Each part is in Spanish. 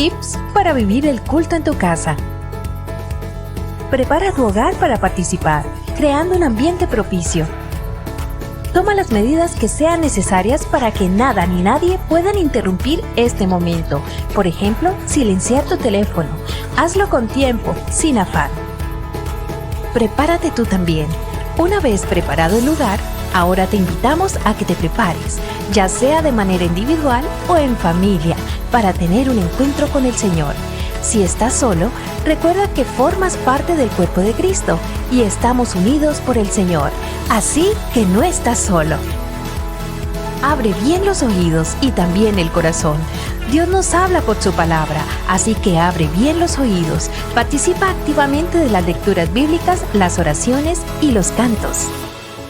Tips para vivir el culto en tu casa. Prepara tu hogar para participar, creando un ambiente propicio. Toma las medidas que sean necesarias para que nada ni nadie puedan interrumpir este momento. Por ejemplo, silenciar tu teléfono. Hazlo con tiempo, sin afán. Prepárate tú también. Una vez preparado el lugar, ahora te invitamos a que te prepares, ya sea de manera individual o en familia, para tener un encuentro con el Señor. Si estás solo, recuerda que formas parte del cuerpo de Cristo y estamos unidos por el Señor, así que no estás solo. Abre bien los oídos y también el corazón. Dios nos habla por su palabra, así que abre bien los oídos. Participa activamente de las lecturas bíblicas, las oraciones y los cantos.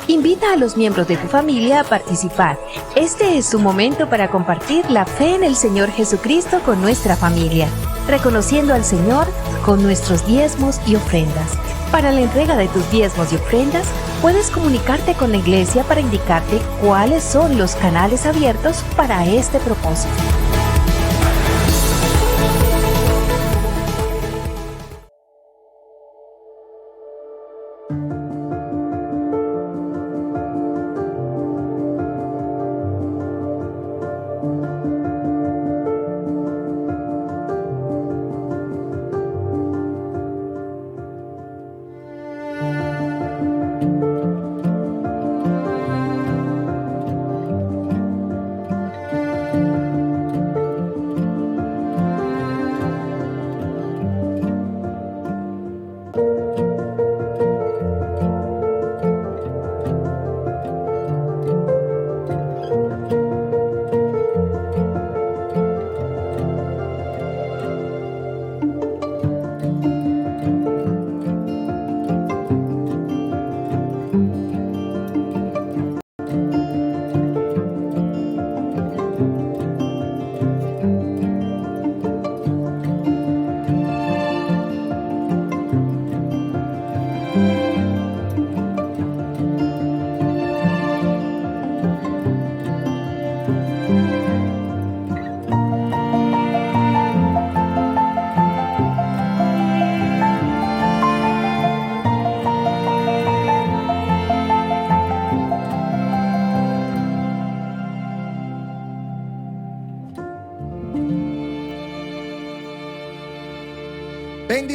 Invita a los miembros de tu familia a participar. Este es su momento para compartir la fe en el Señor Jesucristo con nuestra familia, reconociendo al Señor con nuestros diezmos y ofrendas. Para la entrega de tus diezmos y ofrendas, puedes comunicarte con la iglesia para indicarte cuáles son los canales abiertos para este propósito.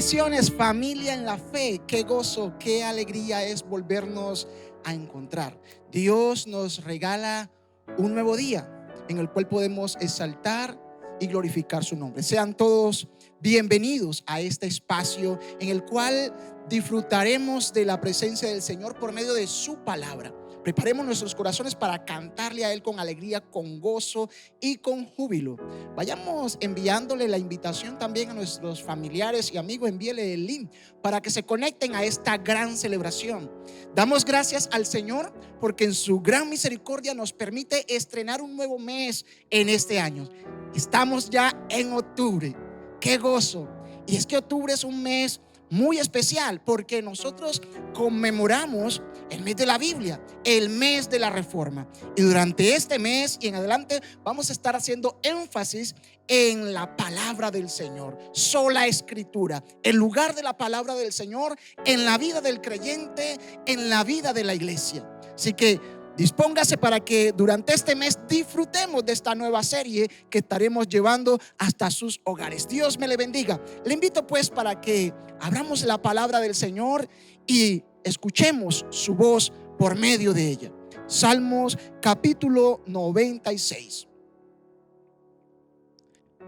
Bendiciones, familia en la fe. Qué gozo, qué alegría es volvernos a encontrar. Dios nos regala un nuevo día en el cual podemos exaltar y glorificar su nombre. Sean todos bienvenidos a este espacio en el cual disfrutaremos de la presencia del Señor por medio de su palabra. Preparemos nuestros corazones para cantarle a Él con alegría, con gozo y con júbilo. Vayamos enviándole la invitación también a nuestros familiares y amigos. Envíele el link para que se conecten a esta gran celebración. Damos gracias al Señor porque en su gran misericordia nos permite estrenar un nuevo mes en este año. Estamos ya en octubre. ¡Qué gozo! Y es que octubre es un mes muy especial porque nosotros conmemoramos el mes de la Biblia, el mes de la Reforma. Y durante este mes y en adelante vamos a estar haciendo énfasis en la palabra del Señor, sola escritura, el lugar de la palabra del Señor en la vida del creyente, en la vida de la iglesia. Así que dispóngase para que durante este mes disfrutemos de esta nueva serie que estaremos llevando hasta sus hogares. Dios me le bendiga. Le invito pues para que abramos la palabra del Señor y escuchemos su voz por medio de ella. Salmos capítulo 96.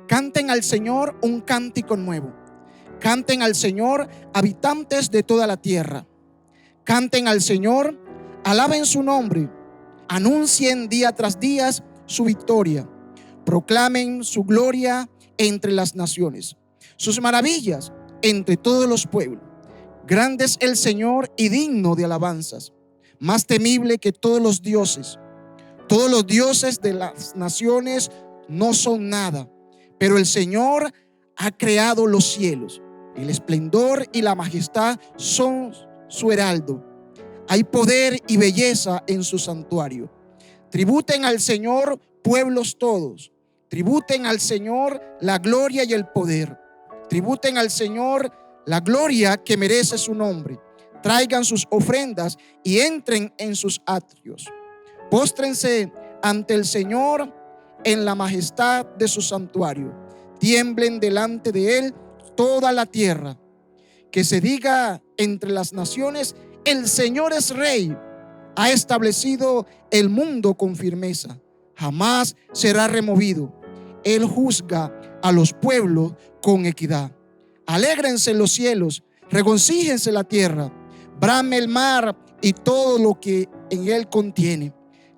Canten al Señor un cántico nuevo. Canten al Señor, habitantes de toda la tierra. Canten al Señor, alaben su nombre. Anuncien día tras día su victoria. Proclamen su gloria entre las naciones, sus maravillas entre todos los pueblos. Grande es el Señor y digno de alabanzas, más temible que todos los dioses. Todos los dioses de las naciones no son nada, pero el Señor ha creado los cielos. El esplendor y la majestad son su heraldo. Hay poder y belleza en su santuario. Tributen al Señor pueblos todos. Tributen al Señor la gloria y el poder. Tributen al Señor la gloria que merece su nombre. Traigan sus ofrendas y entren en sus atrios. Póstrense ante el Señor en la majestad de su santuario. Tiemblen delante de Él toda la tierra. Que se diga entre las naciones: el Señor es Rey. Ha establecido el mundo con firmeza. Jamás será removido. Él juzga a los pueblos con equidad. Alégrense los cielos, regocíjense la tierra. Brame el mar y todo lo que en él contiene.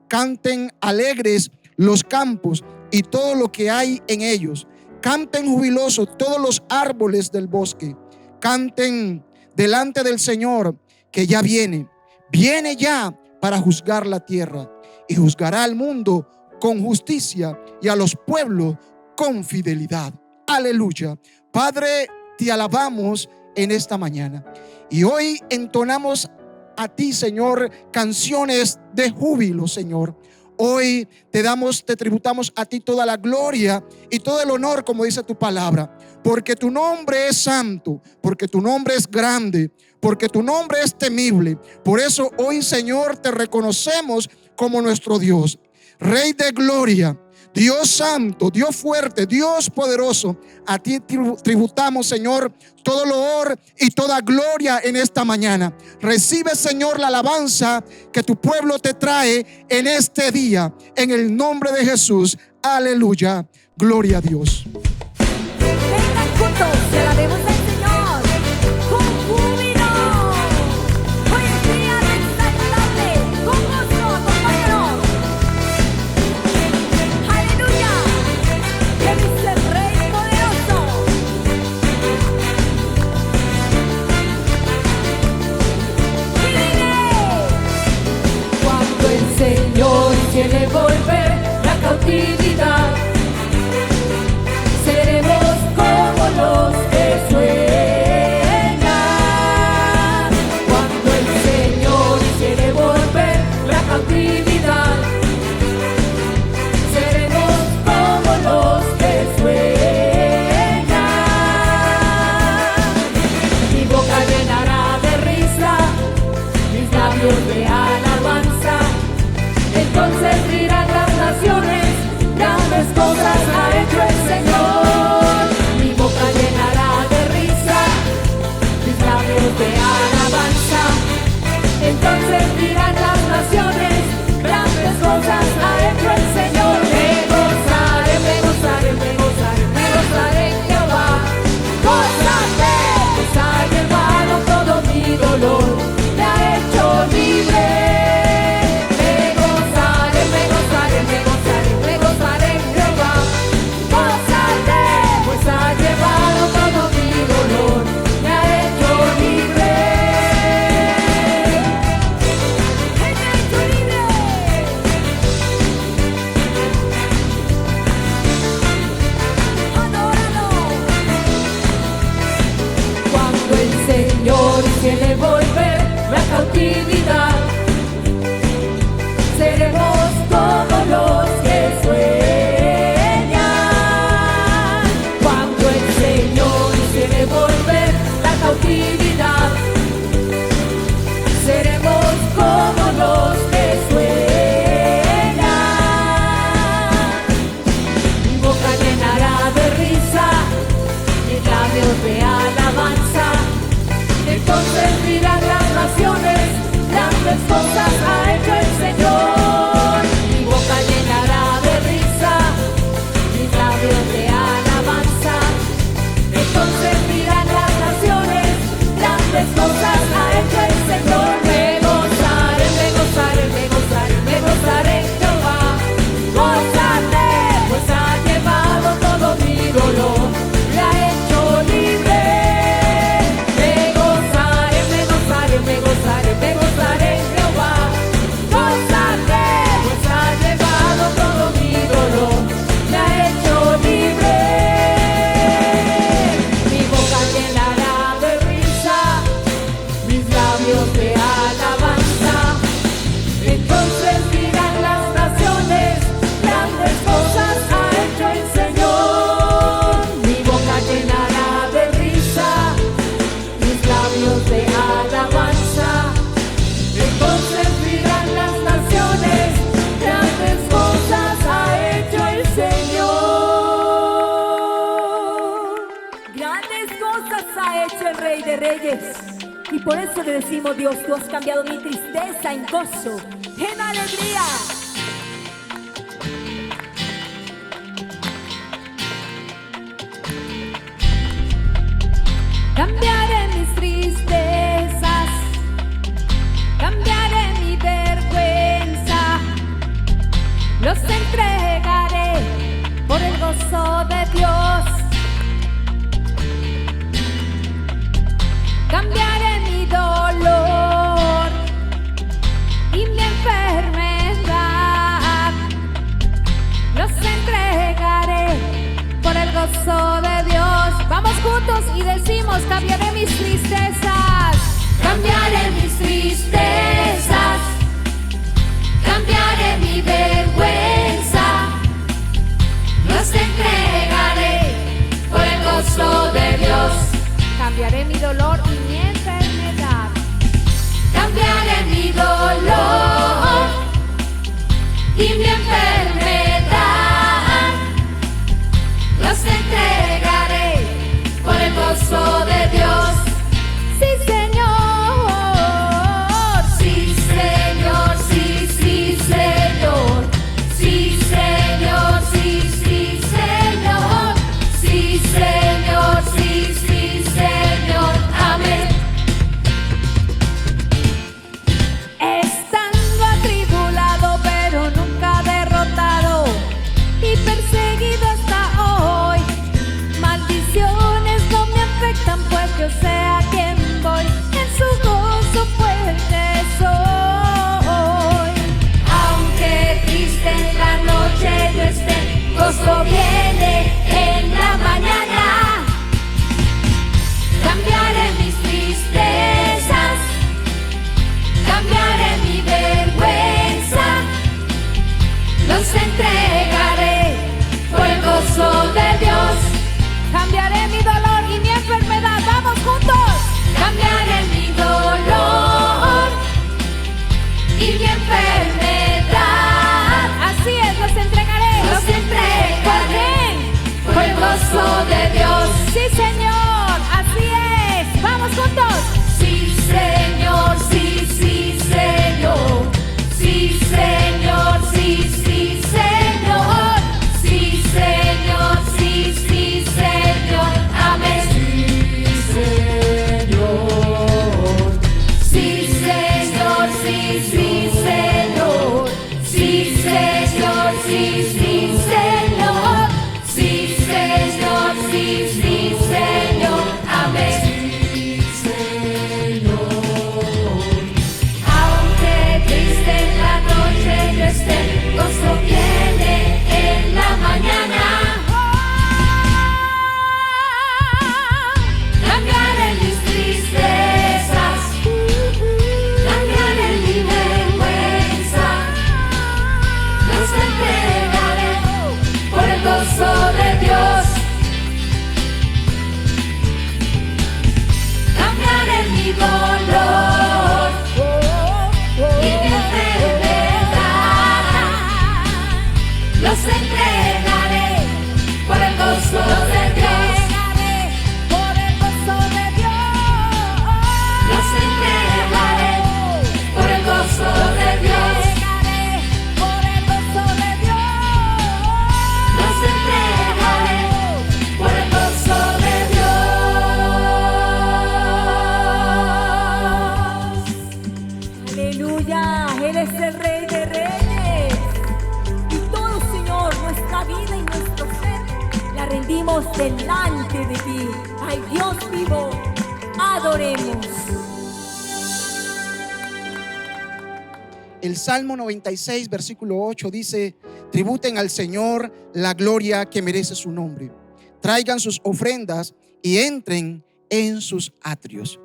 Canten alegres los campos y todo lo que hay en ellos. Canten jubilosos todos los árboles del bosque. Canten delante del Señor, que ya viene. Viene ya para juzgar la tierra, y juzgará al mundo con justicia y a los pueblos con fidelidad. Aleluya. Padre, te alabamos en esta mañana, y hoy entonamos a ti, Señor, canciones de júbilo, Señor. Hoy te tributamos a ti toda la gloria y todo el honor, como dice tu palabra, porque tu nombre es santo, porque tu nombre es grande, porque tu nombre es temible. Por eso hoy, Señor, te reconocemos como nuestro Dios, Rey de gloria, Dios santo, Dios fuerte, Dios poderoso. A ti tributamos, Señor, todo el honor y toda gloria en esta mañana. Recibe, Señor, la alabanza que tu pueblo te trae en este día, en el nombre de Jesús. Aleluya. Gloria a Dios. Vengan juntos, y alabemos al Señor con júbilo. Hoy es día de exaltarle con gozo, compañeros. Aleluya. Él es el Rey poderoso. Y dile: cuando el Señor quiere volver la cautividad, seremos como los que sueñan. Cuando el Señor quiere volver la cautividad, seremos como los que sueñan. Mi boca llenará de risa, mis labios de alabanza. Entonces dirán las naciones: grandes cosas por eso le decimos, Dios, tú has cambiado mi tristeza en gozo, en alegría. Cambiaré mis tristezas, cambiaré mi vergüenza, los entregaré por el gozo de Dios. Cambiaré mi dolor y mi enfermedad, los entregaré por el gozo de Dios. Vamos juntos y decimos, cambiaré mis tristezas, cambiaré mis tristezas, cambiaré mi vergüenza, los entregaré por el gozo de Dios. Cambiaré mi dolor y mi enfermedad, cambiaré mi dolor y mi enfermedad, los entregaré por el gozo de Dios. Sí, Señor, sí, Señor, sí, sí, Señor, sí, Señor, sí, sí, Señor, sí, Señor, sí, sí, Señor, amén. Estando atribulado pero nunca derrotado y perseguido hasta hoy, maldiciones no me afectan pues yo sé a quién voy, en su gozo fuerte soy. Aunque triste en la noche yo esté, gozo viene en la mañana. Cambiaré mis tristezas, cambiaré mi vergüenza, los entregaré por el gozo de Dios. Cambiaré mi dolor y mi enfermedad, vamos juntos. Cambiaré mi dolor y mi enfermedad, así es, los entregaré por el gozo de Dios. Sí, Señor, así es, vamos juntos. Sí, Señor, sí, sí, Señor, sí, Señor, sí, sí, Señor, sí, Señor, sí, sí, Señor, amén. Sí, Señor, sí, sí, Señor, sí, Señor, sí, sí, Señor, sí, Señor, sí, sí, Señor, amén. Aunque triste en la noche yo esté, gozo viene en la mañana. Cambiaré mis tristezas, cambiaré mi vergüenza, los entregaré por el gozo de Dios. Cambiaré mi dolor y mi enfermedad, los entregaré por el gozo de Dios. Por el gozo de Dios. Los entregaré por el gozo de Dios. Por el gozo de Dios. Los entregaré por el gozo de Dios. Aleluya, Él es el Rey de Reyes. Y todo, Señor, nuestra vida y nuestro ser la rendimos delante de ti. Ay, Dios vivo, adoremos. El Salmo 96, versículo 8 dice: tributen al Señor la gloria que merece su nombre. Traigan sus ofrendas y entren en sus atrios.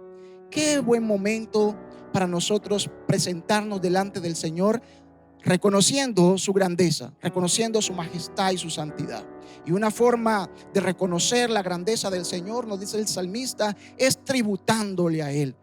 Qué buen momento para nosotros presentarnos delante del Señor, reconociendo su grandeza, reconociendo su majestad y su santidad. Y una forma de reconocer la grandeza del Señor, nos dice el salmista, es tributándole a Él,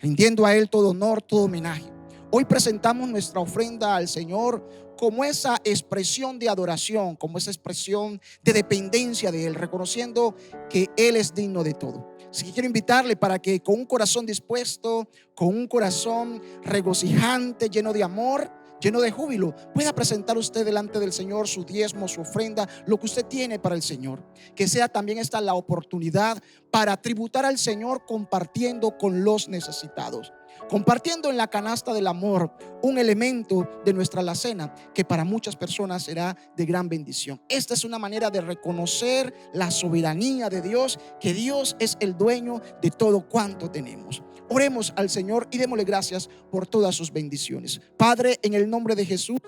rindiendo a Él todo honor, todo homenaje. Hoy presentamos nuestra ofrenda al Señor como esa expresión de adoración, como esa expresión de dependencia de Él, reconociendo que Él es digno de todo. Así que quiero invitarle para que con un corazón dispuesto, con un corazón regocijante, lleno de amor, lleno de júbilo, pueda presentar usted delante del Señor su diezmo, su ofrenda, lo que usted tiene para el Señor. Que sea también esta la oportunidad para tributar al Señor compartiendo con los necesitados, compartiendo en la canasta del amor un elemento de nuestra alacena que para muchas personas será de gran bendición. Esta es una manera de reconocer la soberanía de Dios, que Dios es el dueño de todo cuanto tenemos. Oremos al Señor y démosle gracias por todas sus bendiciones. Padre, en el nombre de Jesús,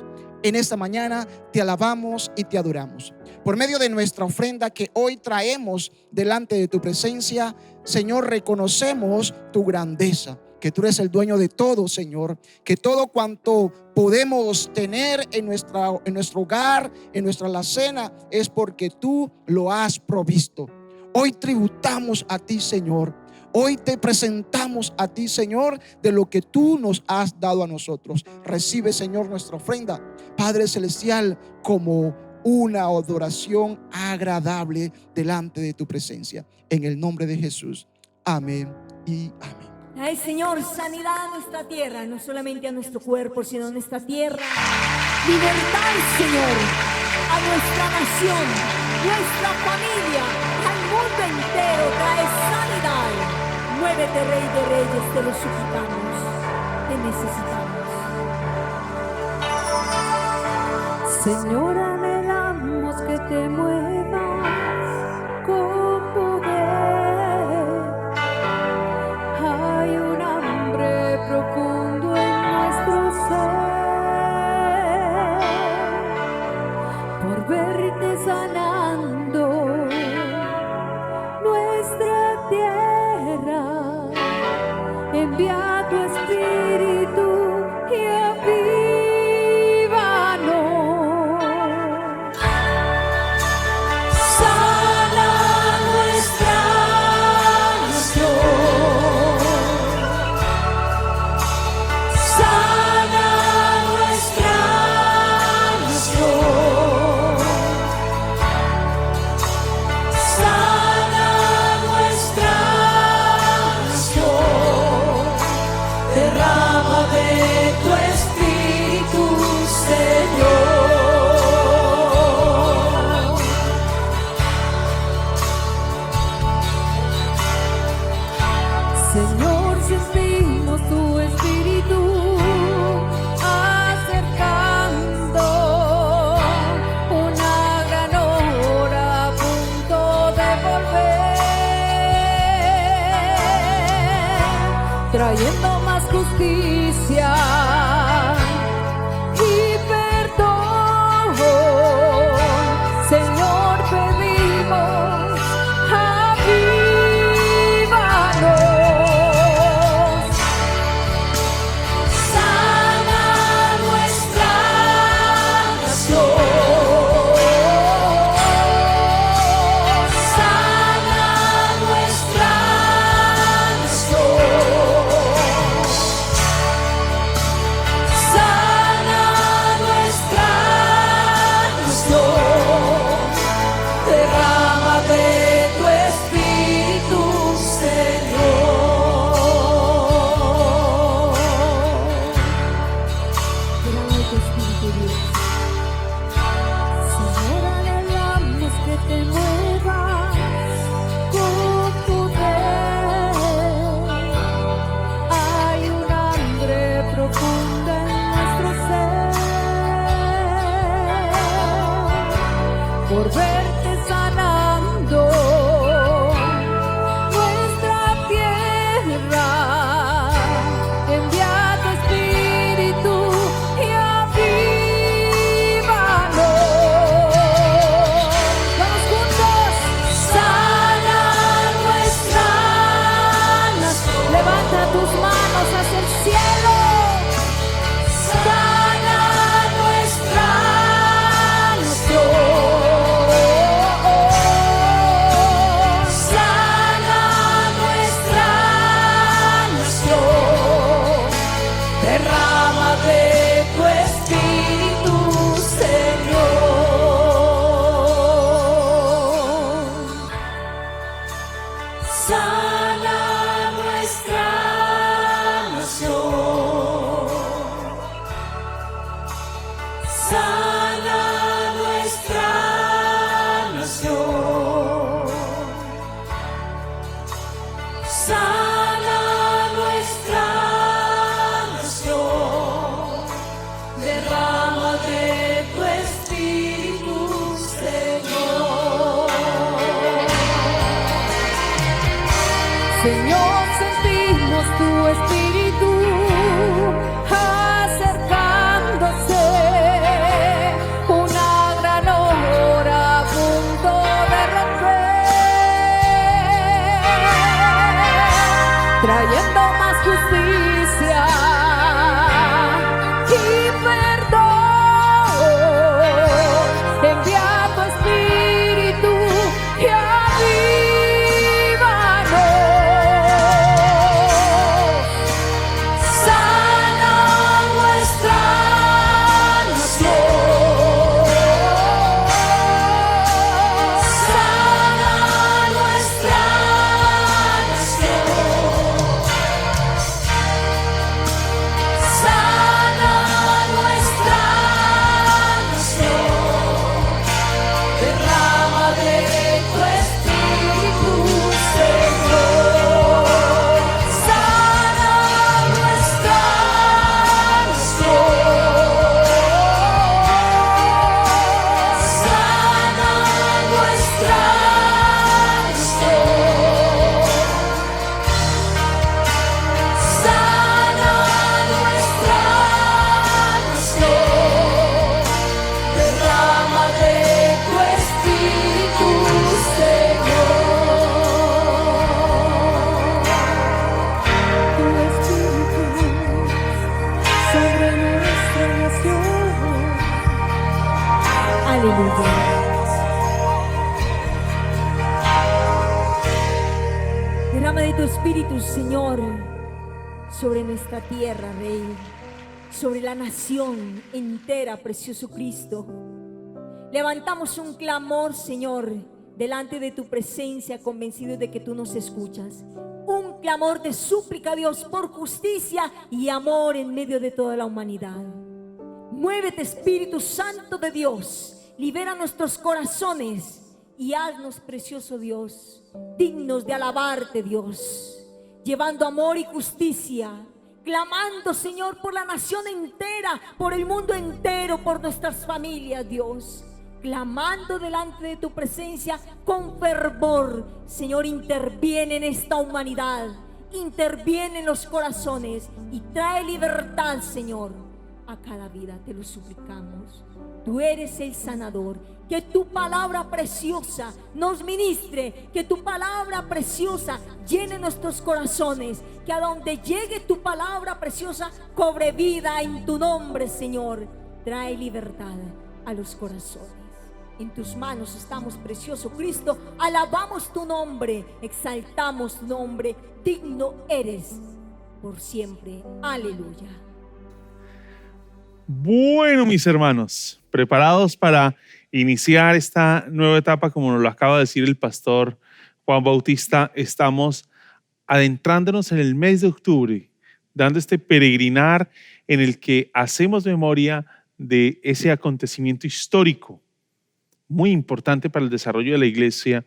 en esta mañana te alabamos y te adoramos. Por medio de nuestra ofrenda que hoy traemos delante de tu presencia, Señor, reconocemos tu grandeza, que tú eres el dueño de todo, Señor, que todo cuanto podemos tener en nuestro hogar, en nuestra alacena, es porque tú lo has provisto. Hoy tributamos a ti, Señor. Hoy te presentamos a ti, Señor, de lo que tú nos has dado a nosotros. Recibe, Señor, nuestra ofrenda, Padre Celestial, como una adoración agradable delante de tu presencia. En el nombre de Jesús. Amén y amén. Ay, Señor, sanidad a nuestra tierra, no solamente a nuestro cuerpo, sino a nuestra tierra. Libertad, Señor, a nuestra nación, nuestra familia, al mundo entero. Trae sanidad. Muévete, Rey de Reyes, te lo suplicamos, te necesitamos. Señor, anhelamos que te muevas con poder. Hay un hambre profundo en nuestro ser por verte sanando nuestra tierra. Envía tu espíritu y avívanos. Sana nuestra nación. Sana nuestra nación. Sana nuestra nación. Derrama de tu espíritu, Señor. Señor, sentimos tu espíritu acercando, una gran hora a punto de volver, trayendo más justicia y perdón. Señor, pedimos, avívanos. Sana nuestra nación. Sana nuestra nación. Sana nuestra nación. Derrama de tu espíritu, Señor. Derrama de tu espíritu, Dios. Señor, anhelamos que te muevas con poder. Hay un hambre profunda en nuestro ser por verte sanando nuestra tierra. Envía tu espíritu y avívanos. Vamos juntos. Sana nuestra nación. Levanta tus manos hacia el cielo. Sana nuestra nación. sana nuestra nación, sana nuestra nación, derrama de tu Espíritu, Señor. Señor, sentimos tu Espíritu acercándose, una gran hora a punto de romper, trayendo más justicia y perdón. Envía tu Espíritu y avívanos. Sana nuestra nación, sana nuestra nación, sana nuestra nación, derrama de tu Espíritu, Señor. Sana nuestra nación, sana nuestra nación, sana nuestra nación, derrama de tu Espíritu, Señor. Tu Espíritu sobre nuestra nación. Aleluya. Derrama de tu Espíritu, Señor, sobre nuestra tierra, Rey, sobre la nación entera, precioso Cristo. Levantamos un clamor, Señor, delante de tu presencia, convencidos de que tú nos escuchas. Un clamor de súplica, Dios, por justicia y amor en medio de toda la humanidad. Muévete, Espíritu Santo de Dios, libera nuestros corazones y haznos, precioso Dios, dignos de alabarte, Dios, llevando amor y justicia, clamando, Señor, por la nación entera, por el mundo entero, por nuestras familias, Dios, clamando delante de tu presencia con fervor. Señor, interviene en esta humanidad, interviene en los corazones y trae libertad, Señor, a cada vida. Te lo suplicamos. Tú eres el sanador. Que tu palabra preciosa nos ministre, que tu palabra preciosa llene nuestros corazones, que a donde llegue tu palabra preciosa cobre vida en tu nombre, Señor. Trae libertad a los corazones. En tus manos estamos, precioso Cristo. Alabamos tu nombre, exaltamos tu nombre. Digno eres por siempre. Aleluya. Bueno, mis hermanos, preparados para iniciar esta nueva etapa, como nos lo acaba de decir el pastor Juan Bautista. Estamos adentrándonos en el mes de octubre, dando este peregrinar en el que hacemos memoria de ese acontecimiento histórico muy importante para el desarrollo de la iglesia,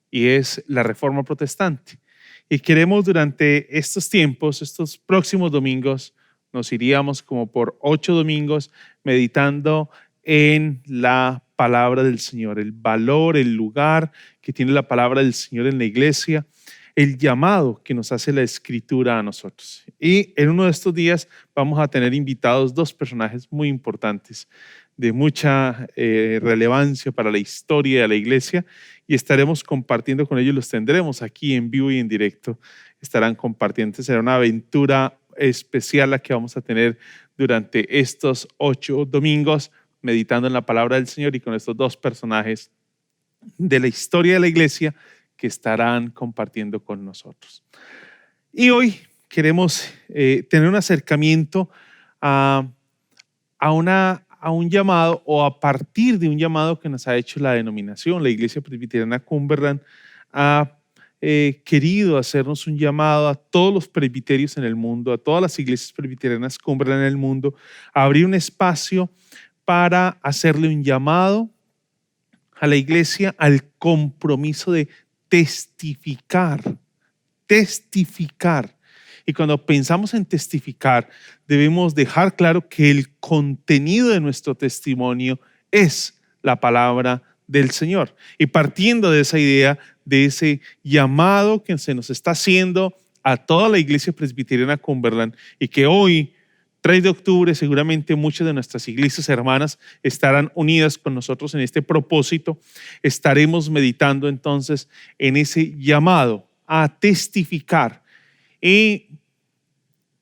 y es la Reforma Protestante. Y queremos durante estos tiempos, estos próximos domingos, nos iríamos como por 8 domingos meditando en la palabra del Señor, el valor, el lugar que tiene la palabra del Señor en la iglesia, el llamado que nos hace la Escritura a nosotros. Y en uno de estos días vamos a tener invitados 2 personajes muy importantes, de mucha relevancia para la historia de la iglesia, y estaremos compartiendo con ellos. Los tendremos aquí en vivo y en directo. Estarán compartiendo. Será una aventura especial la que vamos a tener durante estos 8 domingos, meditando en la palabra del Señor y con estos 2 personajes de la historia de la iglesia que estarán compartiendo con nosotros. Y hoy queremos tener un acercamiento a un llamado, o a partir de un llamado que nos ha hecho la denominación. La Iglesia Presbiteriana Cumberland ha querido hacernos un llamado a todos los presbiterios en el mundo, a todas las iglesias presbiterianas Cumberland en el mundo, a abrir un espacio para hacerle un llamado a la iglesia al compromiso de testificar. Testificar. Y cuando pensamos en testificar, debemos dejar claro que el contenido de nuestro testimonio es la palabra del Señor. Y partiendo de esa idea, de ese llamado que se nos está haciendo a toda la iglesia presbiteriana Cumberland, y que hoy, 3 de octubre, seguramente muchas de nuestras iglesias hermanas estarán unidas con nosotros en este propósito, estaremos meditando entonces en ese llamado a testificar y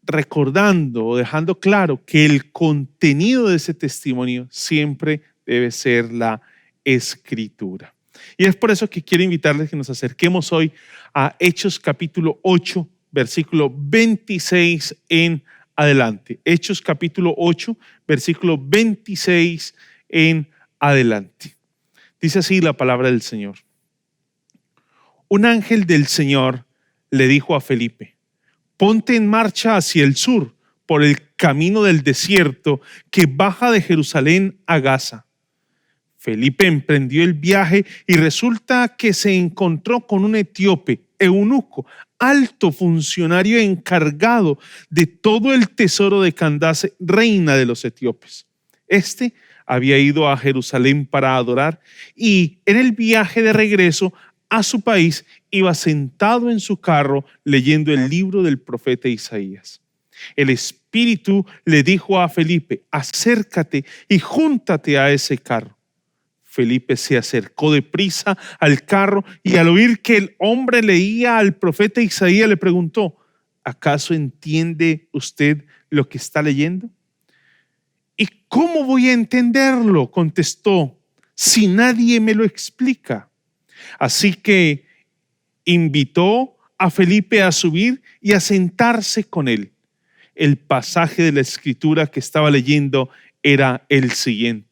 recordando o dejando claro que el contenido de ese testimonio siempre debe ser la Escritura. Y es por eso que quiero invitarles que nos acerquemos hoy a Hechos capítulo 8, versículo 26 en adelante. Hechos capítulo 8, versículo 26 en adelante. Dice así la palabra del Señor. Un ángel del Señor le dijo a Felipe: ponte en marcha hacia el sur, por el camino del desierto que baja de Jerusalén a Gaza. Felipe emprendió el viaje y resulta que se encontró con un etíope, eunuco, alto funcionario encargado de todo el tesoro de Candace, reina de los etíopes. Este había ido a Jerusalén para adorar y en el viaje de regreso a su país iba sentado en su carro leyendo el libro del profeta Isaías. El Espíritu le dijo a Felipe: acércate y júntate a ese carro. Felipe se acercó deprisa al carro y al oír que el hombre leía al profeta Isaías le preguntó: ¿acaso entiende usted lo que está leyendo? ¿Y cómo voy a entenderlo?, contestó, si nadie me lo explica. Así que invitó a Felipe a subir y a sentarse con él. El pasaje de la escritura que estaba leyendo era el siguiente: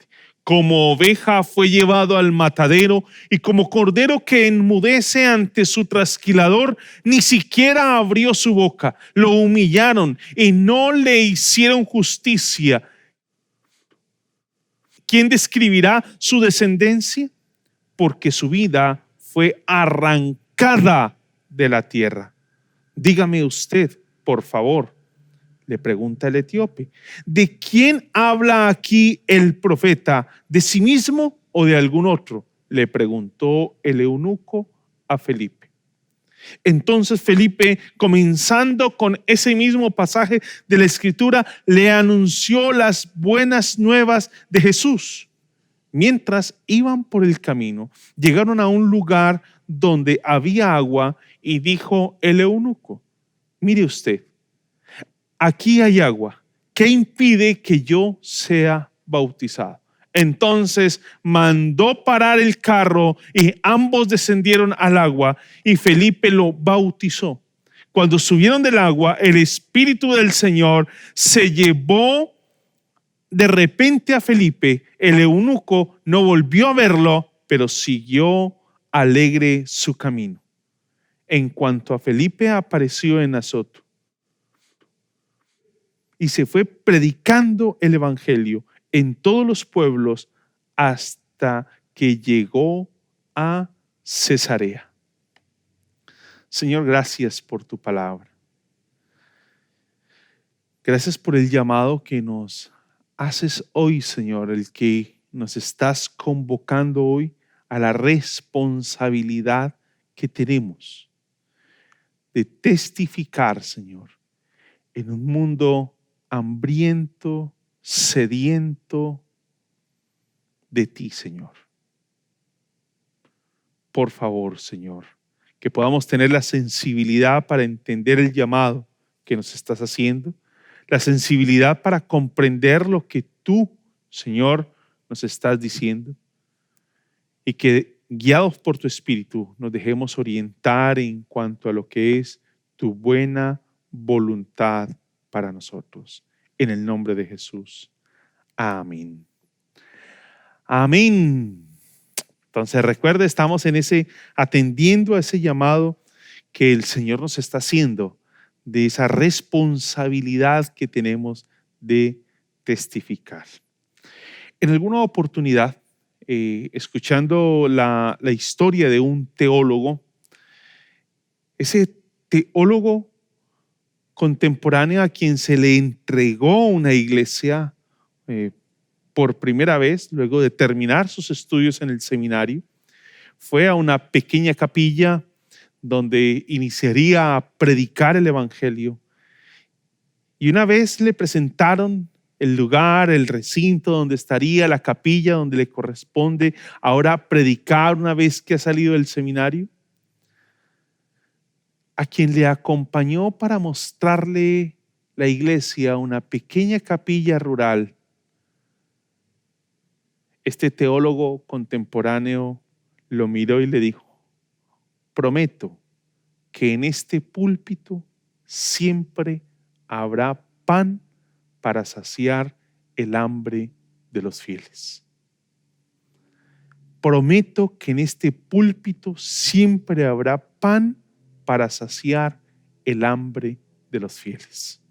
como oveja fue llevado al matadero y como cordero que enmudece ante su trasquilador, ni siquiera abrió su boca. Lo humillaron y no le hicieron justicia. ¿Quién describirá su descendencia? Porque su vida fue arrancada de la tierra. Dígame usted, por favor, le pregunta el etíope, ¿de quién habla aquí el profeta? ¿De sí mismo o de algún otro?, le preguntó el eunuco a Felipe. Entonces Felipe, comenzando con ese mismo pasaje de la escritura, le anunció las buenas nuevas de Jesús. Mientras iban por el camino, llegaron a un lugar donde había agua y dijo el eunuco: mire usted, aquí hay agua. ¿Qué impide que yo sea bautizado? Entonces mandó parar el carro y ambos descendieron al agua y Felipe lo bautizó. Cuando subieron del agua, el Espíritu del Señor se llevó de repente a Felipe. El eunuco no volvió a verlo, pero siguió alegre su camino. En cuanto a Felipe, apareció en Azoto y se fue predicando el evangelio en todos los pueblos hasta que llegó a Cesarea. Señor, gracias por tu palabra. Gracias por el llamado que nos haces hoy, Señor, el que nos estás convocando hoy a la responsabilidad que tenemos de testificar, Señor, en un mundo hambriento, sediento de ti, Señor. Por favor, Señor, que podamos tener la sensibilidad para entender el llamado que nos estás haciendo, la sensibilidad para comprender lo que tú, Señor, nos estás diciendo, y que guiados por tu Espíritu nos dejemos orientar en cuanto a lo que es tu buena voluntad para nosotros. En el nombre de Jesús. Amén. Amén. Entonces recuerda, estamos en atendiendo a ese llamado que el Señor nos está haciendo, de esa responsabilidad que tenemos de testificar. En alguna oportunidad, escuchando la historia de un teólogo, ese teólogo contemporáneo a quien se le entregó una iglesia por primera vez, luego de terminar sus estudios en el seminario, fue a una pequeña capilla donde iniciaría a predicar el evangelio. Y una vez le presentaron el lugar, el recinto donde estaría la capilla, donde le corresponde ahora predicar una vez que ha salido del seminario, a quien le acompañó para mostrarle la iglesia, una pequeña capilla rural, este teólogo contemporáneo lo miró y le dijo: prometo que en este púlpito siempre habrá pan para saciar el hambre de los fieles. Prometo que en este púlpito siempre habrá pan para saciar el hambre de los fieles.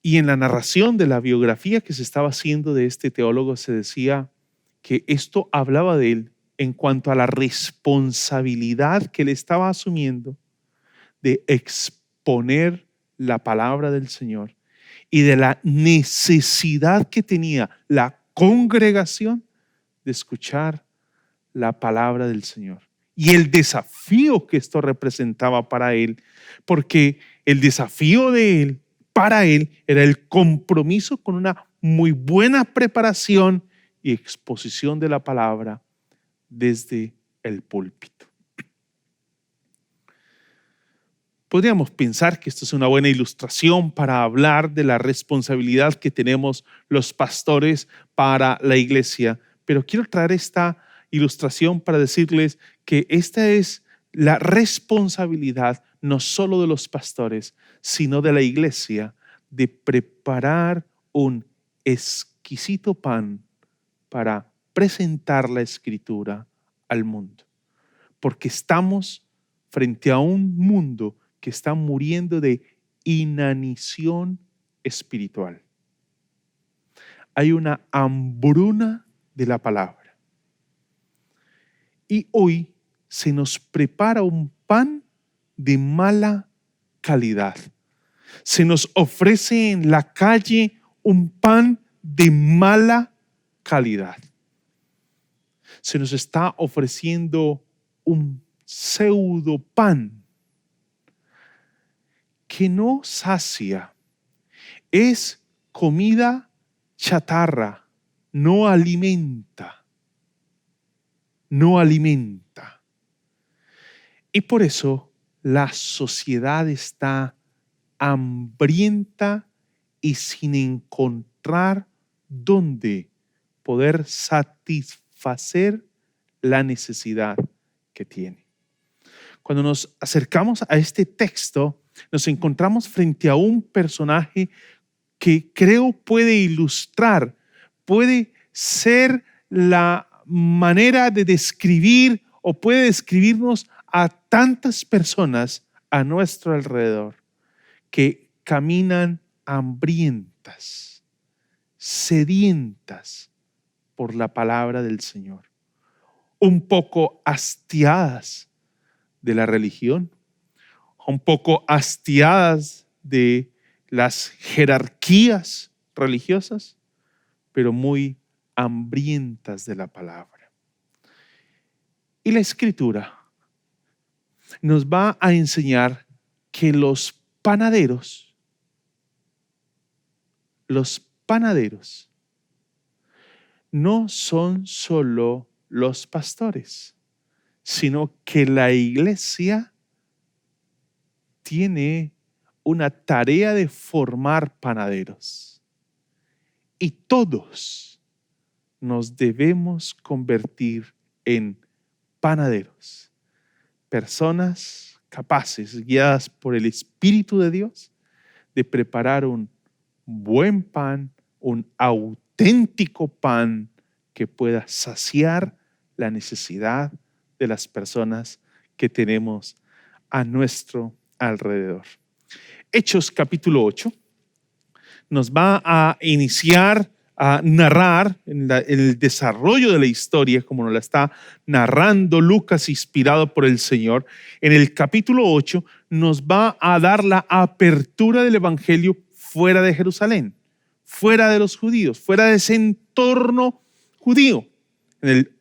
Y en la narración de la biografía que se estaba haciendo de este teólogo se decía que esto hablaba de él en cuanto a la responsabilidad que él estaba asumiendo de exponer la palabra del Señor y de la necesidad que tenía la congregación de escuchar la palabra del Señor. Y el desafío que esto representaba para él, porque el desafío de él, para él, era el compromiso con una muy buena preparación y exposición de la palabra desde el púlpito. Podríamos pensar que esto es una buena ilustración para hablar de la responsabilidad que tenemos los pastores para la iglesia, pero quiero traer esta ilustración para decirles que esta es la responsabilidad no solo de los pastores, sino de la iglesia, de preparar un exquisito pan para presentar la Escritura al mundo. Porque estamos frente a un mundo que está muriendo de inanición espiritual. Hay una hambruna de la palabra. Y hoy se nos prepara un pan de mala calidad. Se nos ofrece en la calle un pan de mala calidad. Se nos está ofreciendo un pseudo pan que no sacia. Es comida chatarra, no alimenta. No alimenta. Y por eso la sociedad está hambrienta y sin encontrar dónde poder satisfacer la necesidad que tiene. Cuando nos acercamos a este texto, nos encontramos frente a un personaje que creo puede ilustrar, puede ser la manera de describir o puede describirnos a tantas personas a nuestro alrededor que caminan hambrientas, sedientas por la palabra del Señor, un poco hastiadas de la religión, un poco hastiadas de las jerarquías religiosas, pero muy hambrientas de la palabra. Y la Escritura nos va a enseñar que los panaderos no son solo los pastores, sino que la iglesia tiene una tarea de formar panaderos. Y todos nos debemos convertir en panaderos, personas capaces, guiadas por el Espíritu de Dios, de preparar un buen pan, un auténtico pan que pueda saciar la necesidad de las personas que tenemos a nuestro alrededor. Hechos capítulo 8 nos va a iniciar a narrar en el desarrollo de la historia, como nos la está narrando Lucas, inspirado por el Señor. En el capítulo 8 nos va a dar la apertura del evangelio fuera de Jerusalén, fuera de los judíos, fuera de ese entorno judío. En el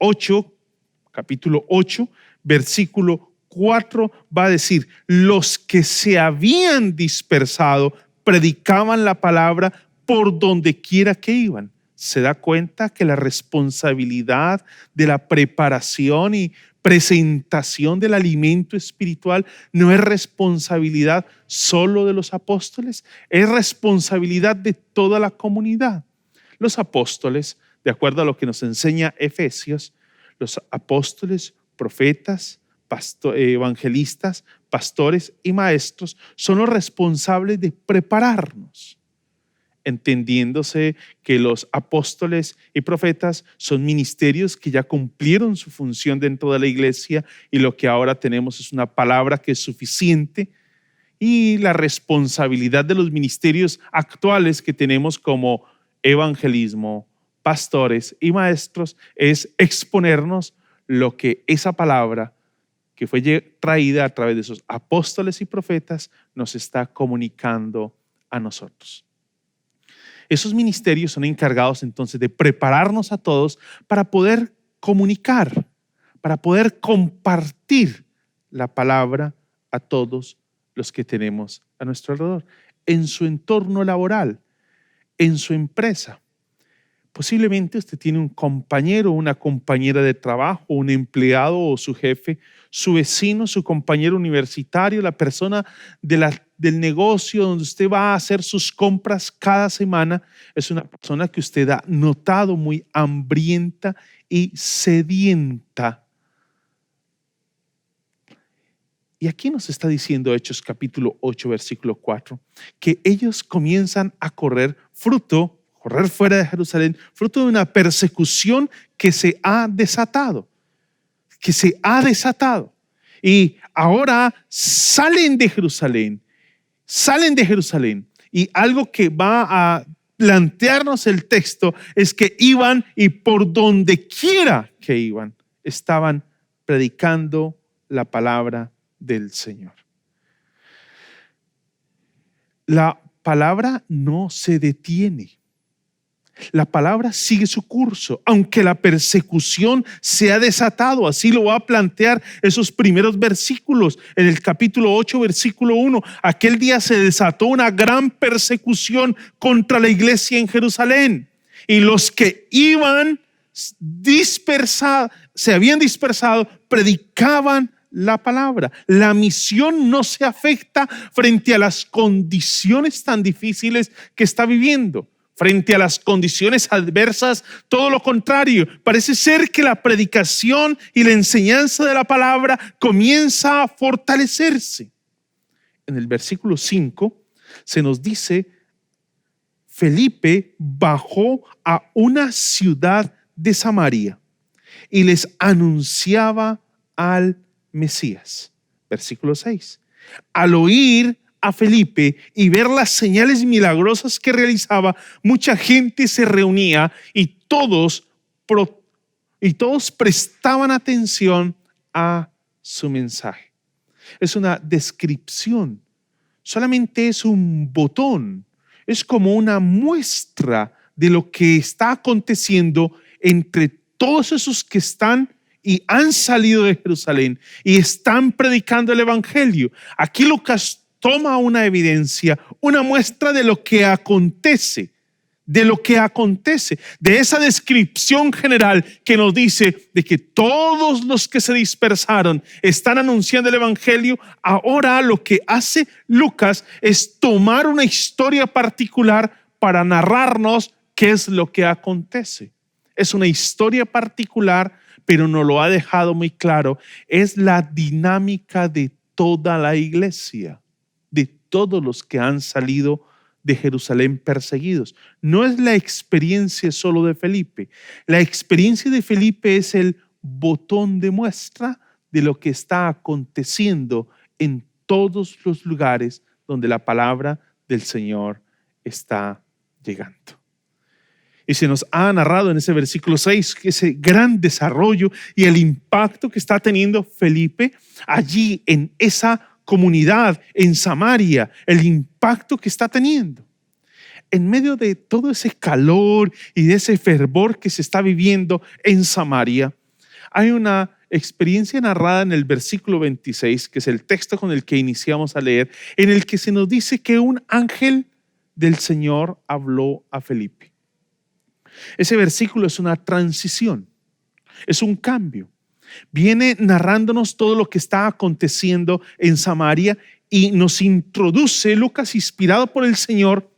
capítulo 8, versículo 4 va a decir: los que se habían dispersado predicaban la palabra por donde quiera que iban. Se da cuenta que la responsabilidad de la preparación y presentación del alimento espiritual no es responsabilidad solo de los apóstoles, es responsabilidad de toda la comunidad. Los apóstoles, de acuerdo a lo que nos enseña Efesios, los apóstoles, profetas, evangelistas, pastores y maestros son los responsables de prepararnos, entendiéndose que los apóstoles y profetas son ministerios que ya cumplieron su función dentro de la iglesia y lo que ahora tenemos es una palabra que es suficiente, y la responsabilidad de los ministerios actuales que tenemos como evangelismo, pastores y maestros es exponernos lo que esa palabra que fue traída a través de esos apóstoles y profetas nos está comunicando a nosotros. Esos ministerios son encargados entonces de prepararnos a todos para poder comunicar, para poder compartir la palabra a todos los que tenemos a nuestro alrededor, en su entorno laboral, en su empresa. Posiblemente usted tiene un compañero, una compañera de trabajo, un empleado o su jefe, su vecino, su compañero universitario, la persona del negocio donde usted va a hacer sus compras cada semana. Es una persona que usted ha notado muy hambrienta y sedienta. Y aquí nos está diciendo Hechos capítulo 8, versículo 4, que ellos comienzan a correr fuera de Jerusalén, fruto de una persecución que se ha desatado. Y ahora salen de Jerusalén. Y algo que va a plantearnos el texto es que iban, y por donde quiera que iban, estaban predicando la palabra del Señor. La palabra no se detiene. La palabra sigue su curso, aunque la persecución se ha desatado. Así lo va a plantear esos primeros versículos. En el capítulo 8, versículo 1, aquel día se desató una gran persecución contra la iglesia en Jerusalén. Y los que iban se habían dispersado, predicaban la palabra. La misión no se afecta frente a las condiciones tan difíciles que está viviendo. Frente a las condiciones adversas, todo lo contrario. Parece ser que la predicación y la enseñanza de la palabra comienza a fortalecerse. En el versículo 5 se nos dice: Felipe bajó a una ciudad de Samaria y les anunciaba al Mesías. Versículo 6. Al oír a Felipe y ver las señales milagrosas que realizaba, mucha gente se reunía y todos prestaban atención a su mensaje. Es una descripción, solamente es un botón, es como una muestra de lo que está aconteciendo entre todos esos que están y han salido de Jerusalén y están predicando el evangelio. Aquí Lucas toma una evidencia, una muestra de lo que acontece, de esa descripción general que nos dice de que todos los que se dispersaron están anunciando el evangelio. Ahora lo que hace Lucas es tomar una historia particular para narrarnos qué es lo que acontece. Es una historia particular, pero nos lo ha dejado muy claro. Es la dinámica de toda la iglesia, de todos los que han salido de Jerusalén perseguidos. No es la experiencia solo de Felipe. La experiencia de Felipe es el botón de muestra de lo que está aconteciendo en todos los lugares donde la palabra del Señor está llegando. Y se nos ha narrado en ese versículo 6 ese gran desarrollo y el impacto que está teniendo Felipe allí en esa comunidad, en Samaria, el impacto que está teniendo. En medio de todo ese calor y de ese fervor que se está viviendo en Samaria, hay una experiencia narrada en el versículo 26, que es el texto con el que iniciamos a leer, en el que se nos dice que un ángel del Señor habló a Felipe. Ese versículo es una transición, es un cambio. Viene narrándonos todo lo que está aconteciendo en Samaria y nos introduce, Lucas, inspirado por el Señor,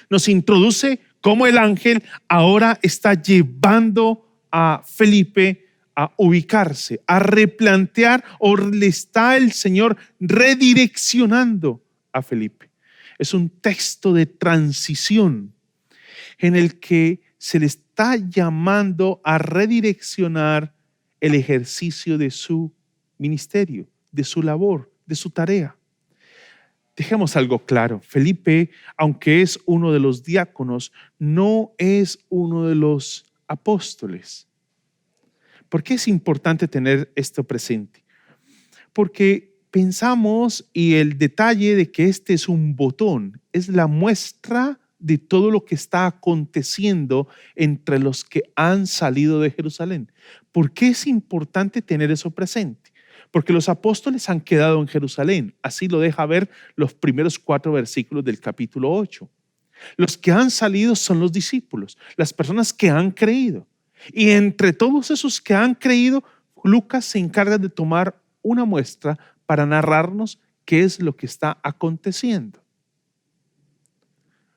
nos introduce cómo el ángel ahora está llevando a Felipe a ubicarse, a replantear, o le está el Señor redireccionando a Felipe. Es un texto de transición en el que se le está llamando a redireccionar el ejercicio de su ministerio, de su labor, de su tarea. Dejemos algo claro. Felipe, aunque es uno de los diáconos, no es uno de los apóstoles. ¿Por qué es importante tener esto presente? Porque pensamos, y el detalle de que este es un botón, es la muestra de todo lo que está aconteciendo entre los que han salido de Jerusalén. ¿Por qué es importante tener eso presente? Porque los apóstoles han quedado en Jerusalén. Así lo deja ver los primeros 4 versículos del capítulo 8. Los que han salido son los discípulos, las personas que han creído. Y entre todos esos que han creído, Lucas se encarga de tomar una muestra para narrarnos qué es lo que está aconteciendo.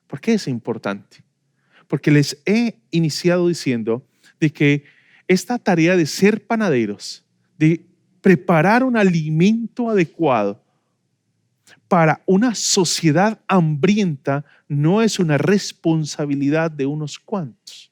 ¿Por qué es importante? Porque les he iniciado diciendo de que esta tarea de ser panaderos, de preparar un alimento adecuado para una sociedad hambrienta, no es una responsabilidad de unos cuantos.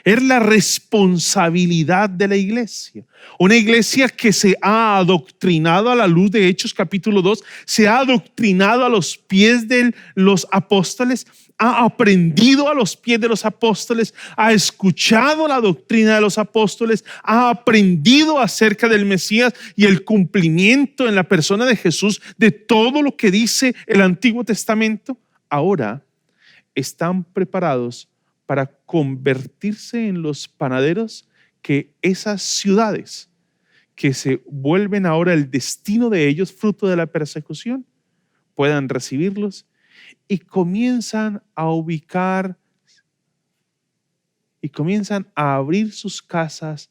Es la responsabilidad de la iglesia. Una iglesia que se ha adoctrinado a la luz de Hechos capítulo 2, se ha adoctrinado a los pies de los apóstoles, ha aprendido a los pies de los apóstoles, ha escuchado la doctrina de los apóstoles, ha aprendido acerca del Mesías y el cumplimiento en la persona de Jesús de todo lo que dice el Antiguo Testamento. Ahora están preparados para convertirse en los panaderos que esas ciudades que se vuelven ahora el destino de ellos, fruto de la persecución, puedan recibirlos y comienzan a ubicar y comienzan a abrir sus casas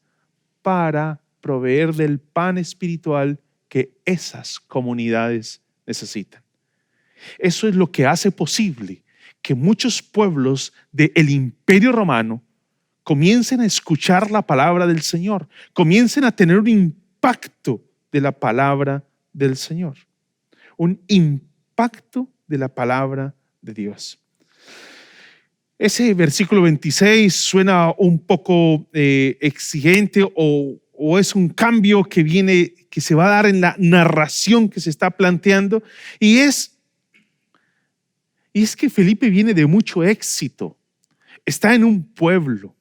para proveer del pan espiritual que esas comunidades necesitan. Eso es lo que hace posible que muchos pueblos del Imperio Romano comiencen a escuchar la palabra del Señor, comiencen a tener un impacto de la palabra del Señor, un impacto de la palabra de Dios. Ese versículo 26 suena un poco exigente o es un cambio que se va a dar en la narración que se está planteando, y es que Felipe viene de mucho éxito. Está en un pueblo,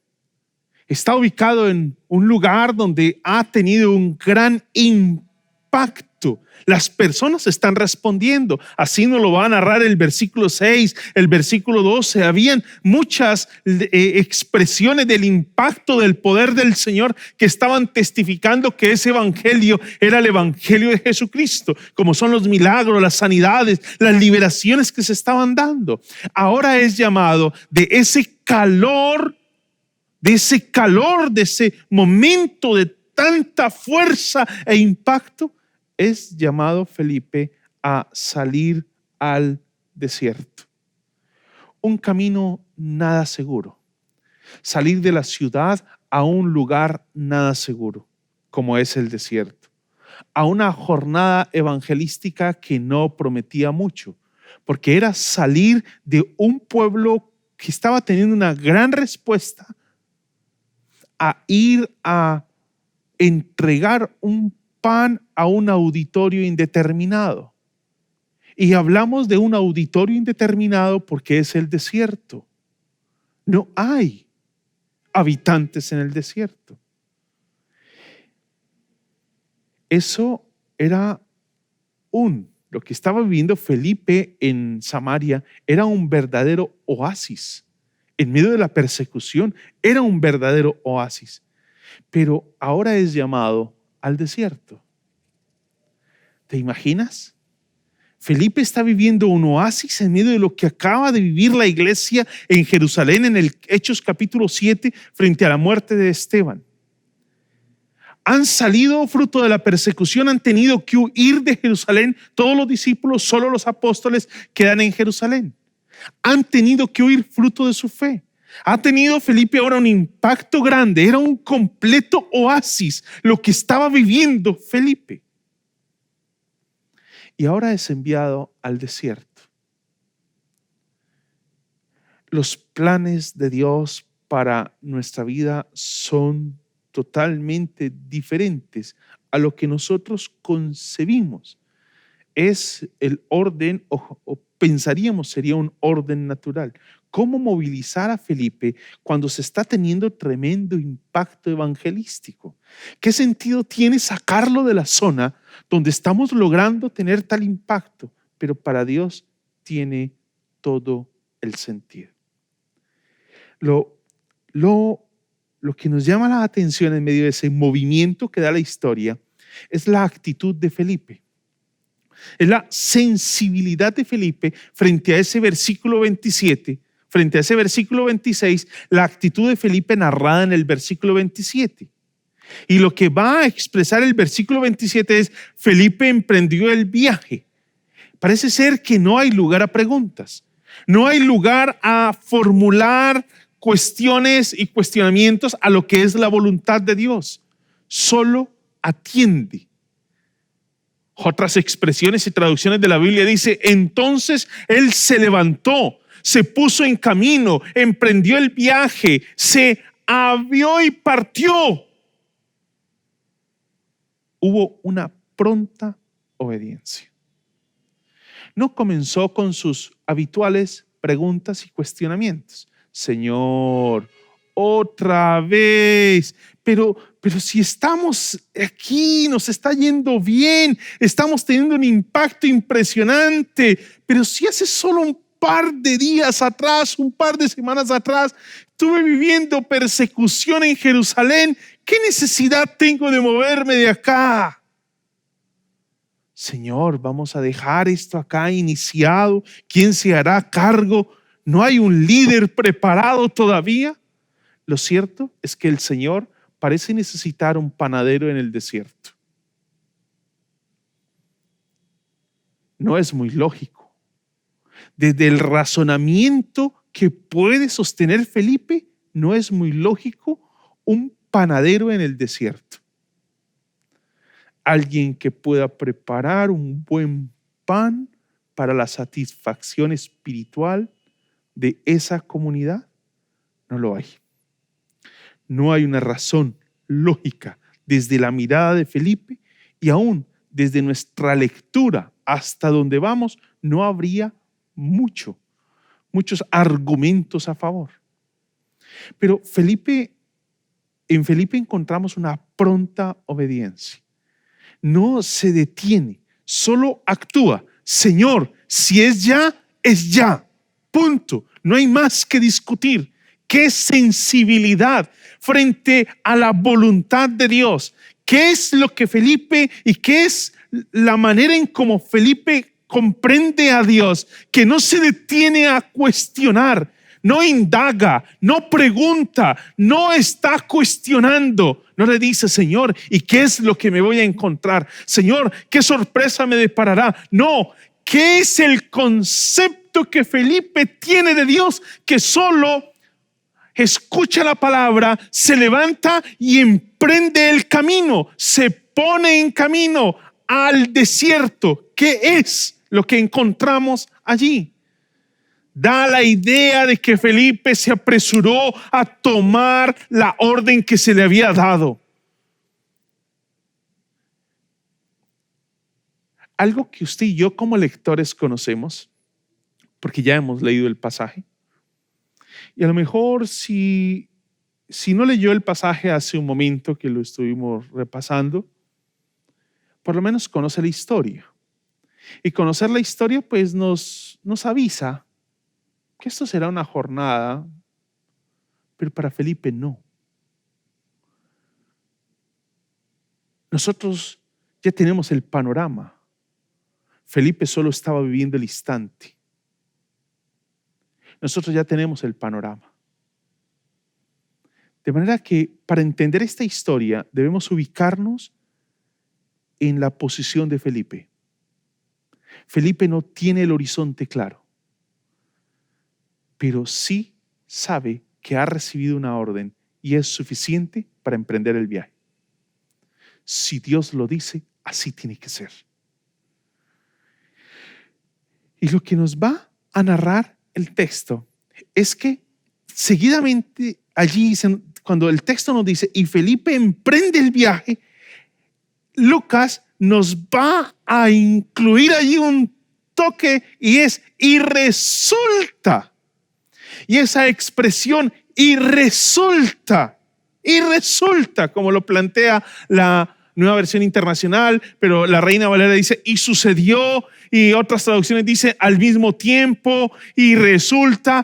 está ubicado en un lugar donde ha tenido un gran impacto. Las personas están respondiendo. Así nos lo va a narrar el versículo 6, el versículo 12. Habían muchas expresiones del impacto del poder del Señor que estaban testificando que ese evangelio era el evangelio de Jesucristo, como son los milagros, las sanidades, las liberaciones que se estaban dando. Ahora es llamado de ese calor, de ese momento de tanta fuerza e impacto, es llamado Felipe a salir al desierto. Un camino nada seguro. Salir de la ciudad a un lugar nada seguro, como es el desierto. A una jornada evangelística que no prometía mucho, porque era salir de un pueblo que estaba teniendo una gran respuesta a ir a entregar un pan a un auditorio indeterminado. Y hablamos de un auditorio indeterminado porque es el desierto. No hay habitantes en el desierto. Eso era lo que estaba viviendo Felipe en Samaria era un verdadero oasis. En medio de la persecución era un verdadero oasis. Pero ahora es llamado al desierto. ¿Te imaginas? Felipe está viviendo un oasis en medio de lo que acaba de vivir la iglesia en Jerusalén en el Hechos capítulo 7 frente a la muerte de Esteban. Han salido fruto de la persecución, han tenido que huir de Jerusalén. Todos los discípulos, solo los apóstoles quedan en Jerusalén. Han tenido que huir fruto de su fe. Ha tenido Felipe ahora un impacto grande. Era un completo oasis lo que estaba viviendo Felipe. Y ahora es enviado al desierto. Los planes de Dios para nuestra vida son totalmente diferentes a lo que nosotros concebimos. Es el orden, o pensaríamos sería un orden natural. ¿Cómo movilizar a Felipe cuando se está teniendo tremendo impacto evangelístico? ¿Qué sentido tiene sacarlo de la zona donde estamos logrando tener tal impacto? Pero para Dios tiene todo el sentido. Lo que nos llama la atención en medio de ese movimiento que da la historia es la actitud de Felipe. Es la sensibilidad de Felipe frente a ese versículo 27, frente a ese versículo 26, la actitud de Felipe narrada en el versículo 27. Y lo que va a expresar el versículo 27 es: Felipe emprendió el viaje. Parece ser que no hay lugar a preguntas, no hay lugar a formular cuestiones y cuestionamientos a lo que es la voluntad de Dios. Solo atiende. Otras expresiones y traducciones de la Biblia dice: entonces él se levantó, se puso en camino, emprendió el viaje, se avió y partió. Hubo una pronta obediencia. No comenzó con sus habituales preguntas y cuestionamientos. Señor, otra vez, pero si estamos aquí, nos está yendo bien, estamos teniendo un impacto impresionante, pero si hace solo un par de días atrás, un par de semanas atrás, estuve viviendo persecución en Jerusalén, ¿qué necesidad tengo de moverme de acá? Señor, vamos a dejar esto acá iniciado. ¿Quién se hará cargo? ¿No hay un líder preparado todavía? Lo cierto es que el Señor parece necesitar un panadero en el desierto. No es muy lógico. Desde el razonamiento que puede sostener Felipe, no es muy lógico un panadero en el desierto. Alguien que pueda preparar un buen pan para la satisfacción espiritual de esa comunidad, no lo hay. No hay una razón lógica desde la mirada de Felipe, y aún desde nuestra lectura hasta donde vamos, no habría muchos argumentos a favor. Pero en Felipe encontramos una pronta obediencia. No se detiene, solo actúa. Señor, si es ya, es ya. Punto. No hay más que discutir. Qué sensibilidad frente a la voluntad de Dios. ¿Qué es lo que Felipe y qué es la manera en cómo Felipe comprende a Dios? Que no se detiene a cuestionar, no indaga, no pregunta, no está cuestionando. No le dice: Señor, ¿y qué es lo que me voy a encontrar? Señor, ¿qué sorpresa me deparará? No, ¿qué es el concepto que Felipe tiene de Dios? Que solo escucha la palabra, se levanta y emprende el camino, se pone en camino al desierto. ¿Qué es lo que encontramos allí? Da la idea de que Felipe se apresuró a tomar la orden que se le había dado. Algo que usted y yo como lectores conocemos, porque ya hemos leído el pasaje, Y a lo mejor si no leyó el pasaje hace un momento que lo estuvimos repasando, por lo menos conoce la historia. Y conocer la historia pues nos avisa que esto será una jornada, pero para Felipe no. Nosotros ya tenemos el panorama. Felipe solo estaba viviendo el instante. Nosotros ya tenemos el panorama. De manera que para entender esta historia debemos ubicarnos en la posición de Felipe. Felipe no tiene el horizonte claro, pero sí sabe que ha recibido una orden y es suficiente para emprender el viaje. Si Dios lo dice, así tiene que ser. Y lo que nos va a narrar el texto es que seguidamente allí, cuando el texto nos dice, y Felipe emprende el viaje, Lucas nos va a incluir allí un toque y es, y resulta. Y esa expresión, y resulta, como lo plantea la Nueva Versión Internacional, pero la Reina Valera dice, y sucedió, y otras traducciones dicen, al mismo tiempo, y resulta.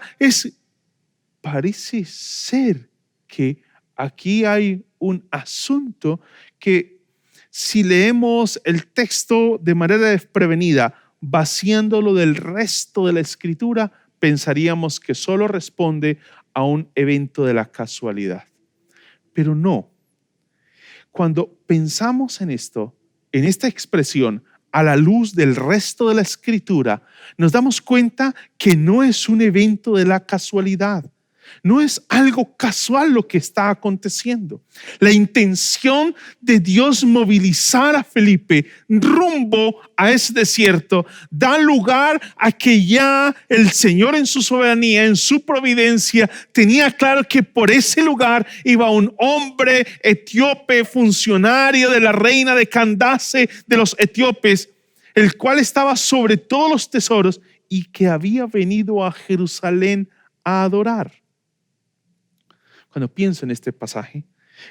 Parece ser que aquí hay un asunto que si leemos el texto de manera desprevenida, vaciándolo del resto de la Escritura, pensaríamos que solo responde a un evento de la casualidad. Pero no. Cuando pensamos en esto, en esta expresión, a la luz del resto de la Escritura, nos damos cuenta que no es un evento de la casualidad. No es algo casual lo que está aconteciendo. La intención de Dios movilizar a Felipe rumbo a ese desierto da lugar a que ya el Señor en su soberanía, en su providencia, tenía claro que por ese lugar iba un hombre etíope, funcionario de la reina de Candace de los etíopes, el cual estaba sobre todos los tesoros y que había venido a Jerusalén a adorar. Cuando pienso en este pasaje,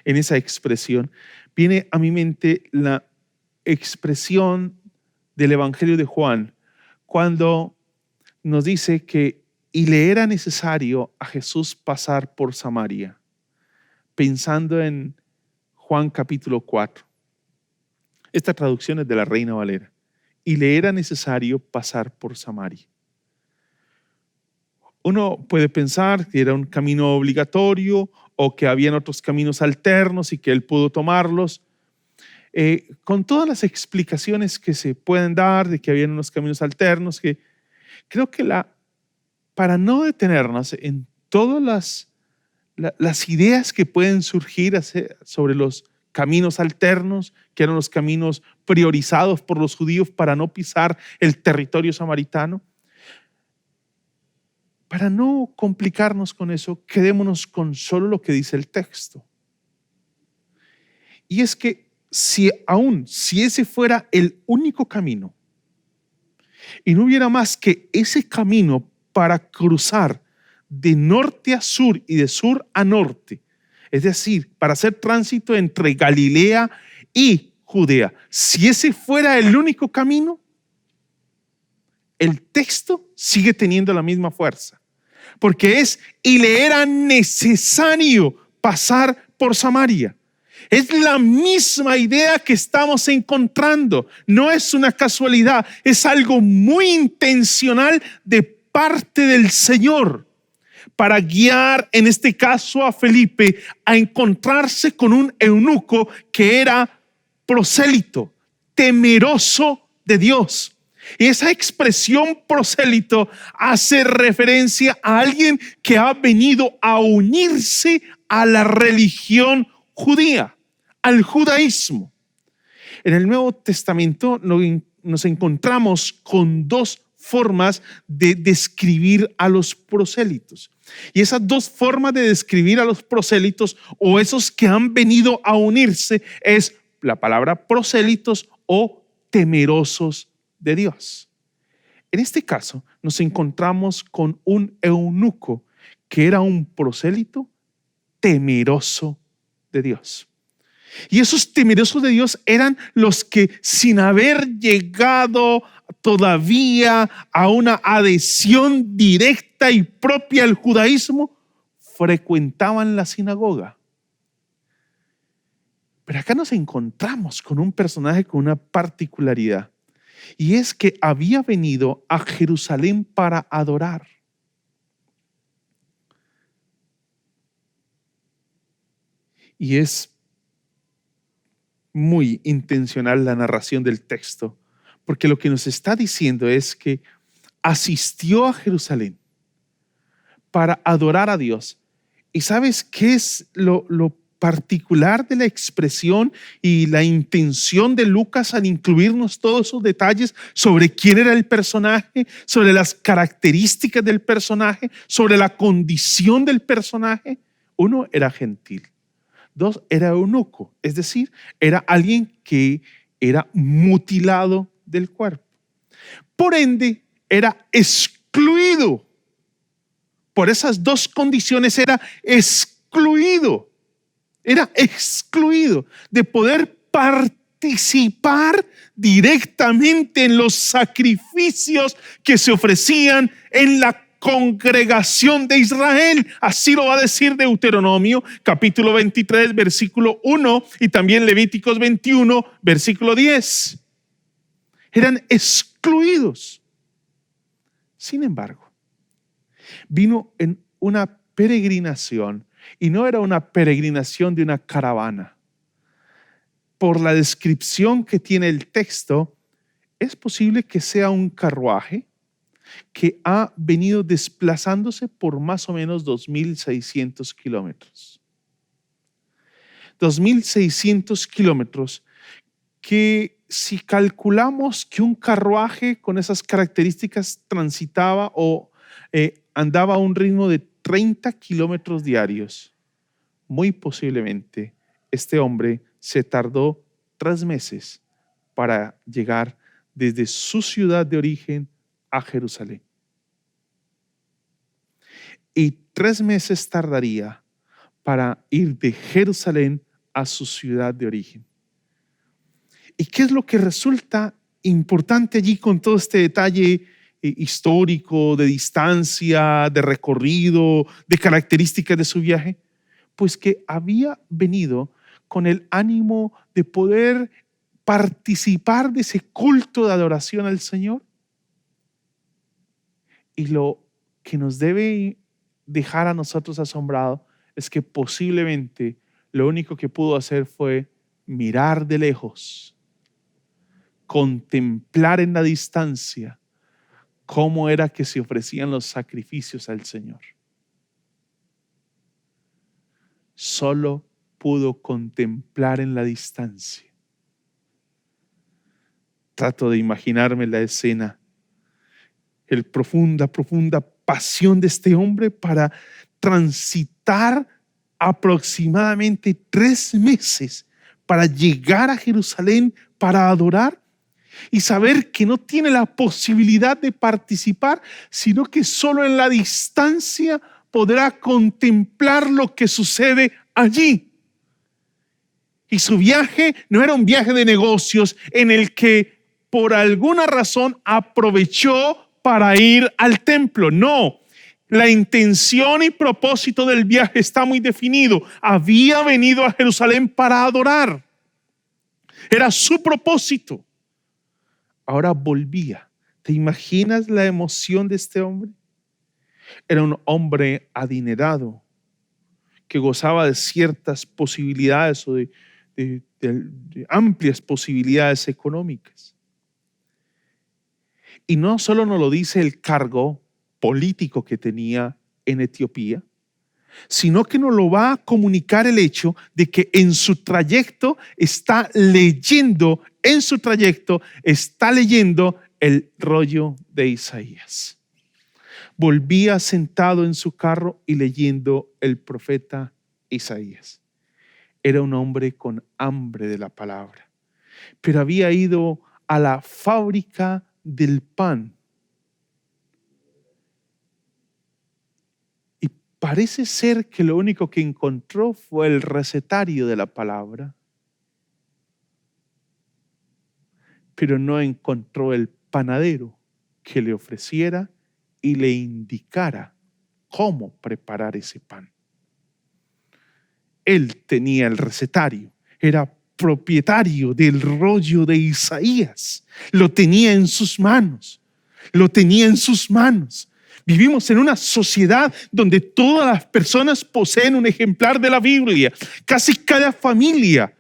en esa expresión, viene a mi mente la expresión del Evangelio de Juan, cuando nos dice que y le era necesario a Jesús pasar por Samaria, pensando en Juan capítulo 4. Esta traducción es de la Reina Valera. Y le era necesario pasar por Samaria. Uno puede pensar que era un camino obligatorio o que habían otros caminos alternos y que él pudo tomarlos. Con todas las explicaciones que se pueden dar de que habían unos caminos alternos, que creo que para no detenernos en todas las ideas que pueden surgir sobre los caminos alternos, que eran los caminos priorizados por los judíos para no pisar el territorio samaritano, para no complicarnos con eso, quedémonos con solo lo que dice el texto. Y es que si ese fuera el único camino y no hubiera más que ese camino para cruzar de norte a sur y de sur a norte, es decir, para hacer tránsito entre Galilea y Judea, si ese fuera el único camino, el texto sigue teniendo la misma fuerza. Porque y le era necesario pasar por Samaria. Es la misma idea que estamos encontrando. No es una casualidad, es algo muy intencional de parte del Señor para guiar, en este caso a Felipe, a encontrarse con un eunuco que era prosélito, temeroso de Dios. Y esa expresión prosélito hace referencia a alguien que ha venido a unirse a la religión judía, al judaísmo. En el Nuevo Testamento nos encontramos con dos formas de describir a los prosélitos. Y esas dos formas de describir a los prosélitos o esos que han venido a unirse es la palabra prosélitos o temerosos de Dios. En este caso nos encontramos con un eunuco que era un prosélito temeroso de Dios. Y esos temerosos de Dios eran los que, sin haber llegado todavía a una adhesión directa y propia al judaísmo, frecuentaban la sinagoga. Pero acá nos encontramos con un personaje con una particularidad, y es que había venido a Jerusalén para adorar. Y es muy intencional la narración del texto, porque lo que nos está diciendo es que asistió a Jerusalén para adorar a Dios. ¿Y sabes qué es lo particular de la expresión y la intención de Lucas al incluirnos todos esos detalles sobre quién era el personaje, sobre las características del personaje, sobre la condición del personaje? Uno, era gentil. Dos, era eunuco, es decir, era alguien que era mutilado del cuerpo. Por ende, era excluido. Por esas dos condiciones era excluido. Era excluido de poder participar directamente en los sacrificios que se ofrecían en la congregación de Israel. Así lo va a decir Deuteronomio capítulo 23 versículo 1 y también Levíticos 21 versículo 10. Eran excluidos. Sin embargo, vino en una peregrinación, y no era una peregrinación de una caravana. Por la descripción que tiene el texto, es posible que sea un carruaje que ha venido desplazándose por más o menos 2.600 kilómetros. 2.600 kilómetros que, si calculamos que un carruaje con esas características transitaba o andaba a un ritmo de 30 kilómetros diarios, muy posiblemente este hombre se tardó 3 meses para llegar desde su ciudad de origen a Jerusalén. Y 3 meses tardaría para ir de Jerusalén a su ciudad de origen. ¿Y qué es lo que resulta importante allí con todo este detalle histórico, de distancia, de recorrido, de características de su viaje? Pues que había venido con el ánimo de poder participar de ese culto de adoración al Señor. Y lo que nos debe dejar a nosotros asombrados es que posiblemente lo único que pudo hacer fue mirar de lejos, contemplar en la distancia cómo era que se ofrecían los sacrificios al Señor. Solo pudo contemplar en la distancia. Trato de imaginarme la escena, el profunda pasión de este hombre para transitar aproximadamente 3 meses para llegar a Jerusalén para adorar, y saber que no tiene la posibilidad de participar, sino que solo en la distancia podrá contemplar lo que sucede allí. Y su viaje no era un viaje de negocios en el que por alguna razón aprovechó para ir al templo. No, la intención y propósito del viaje está muy definido. Había venido a Jerusalén para adorar. Era su propósito. Ahora volvía. ¿Te imaginas la emoción de este hombre? Era un hombre adinerado que gozaba de ciertas posibilidades o de amplias posibilidades económicas. Y no solo nos lo dice el cargo político que tenía en Etiopía, sino que nos lo va a comunicar el hecho de que en su trayecto está leyendo el rollo de Isaías. Volvía sentado en su carro y leyendo el profeta Isaías. Era un hombre con hambre de la palabra, pero había ido a la fábrica del pan. Y parece ser que lo único que encontró fue el recetario de la palabra, pero no encontró el panadero que le ofreciera y le indicara cómo preparar ese pan. Él tenía el recetario, era propietario del rollo de Isaías, lo tenía en sus manos, Vivimos en una sociedad donde todas las personas poseen un ejemplar de la Biblia. Casi cada familia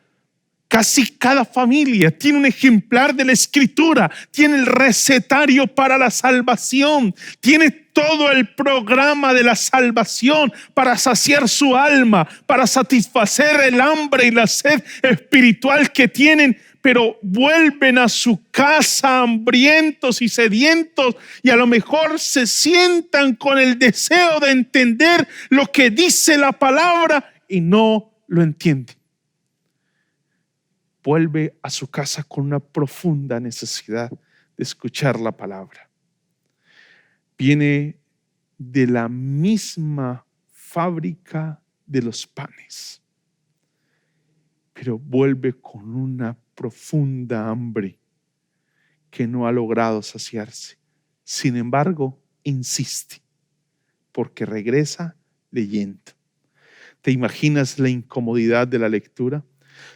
tiene un ejemplar de la Escritura, tiene el recetario para la salvación, tiene todo el programa de la salvación para saciar su alma, para satisfacer el hambre y la sed espiritual que tienen, pero vuelven a su casa hambrientos y sedientos y a lo mejor se sientan con el deseo de entender lo que dice la palabra y no lo entienden. Vuelve a su casa con una profunda necesidad de escuchar la palabra. Viene de la misma fábrica de los panes, pero vuelve con una profunda hambre que no ha logrado saciarse. Sin embargo, insiste, porque regresa leyendo. ¿Te imaginas la incomodidad de la lectura?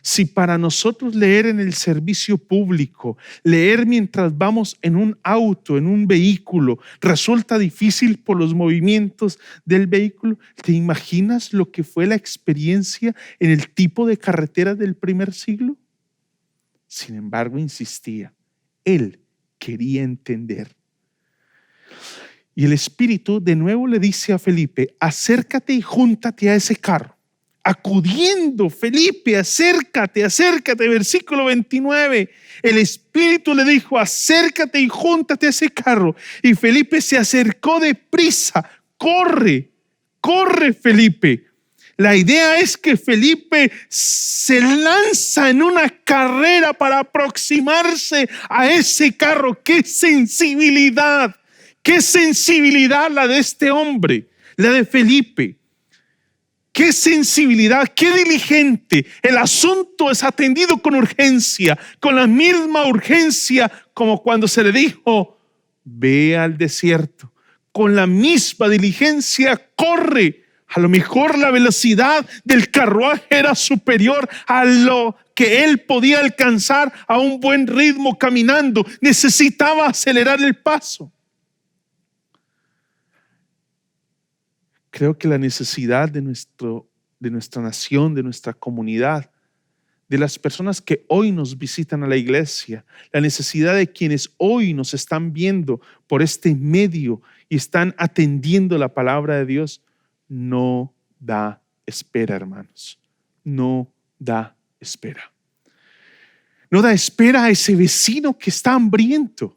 Si para nosotros leer en el servicio público, leer mientras vamos en un auto, en un vehículo, resulta difícil por los movimientos del vehículo, ¿te imaginas lo que fue la experiencia en el tipo de carreteras del primer siglo? Sin embargo, insistía. Él quería entender. Y el Espíritu de nuevo le dice a Felipe: acércate y júntate a ese carro. Acudiendo Felipe, acércate, versículo 29. El Espíritu le dijo: acércate y júntate a ese carro. Y Felipe se acercó deprisa. Corre Felipe. La idea es que Felipe se lanza en una carrera para aproximarse a ese carro. ¡Qué sensibilidad! ¡Qué sensibilidad la de este hombre! La de Felipe. ¡Qué sensibilidad! ¡Qué diligente! El asunto es atendido con urgencia, con la misma urgencia como cuando se le dijo: ve al desierto. Con la misma diligencia corre. A lo mejor la velocidad del carruaje era superior a lo que él podía alcanzar a un buen ritmo caminando. Necesitaba acelerar el paso. Creo que la necesidad de nuestra nación, de nuestra comunidad, de las personas que hoy nos visitan a la iglesia, la necesidad de quienes hoy nos están viendo por este medio y están atendiendo la palabra de Dios, no da espera, hermanos. No da espera. No da espera a ese vecino que está hambriento.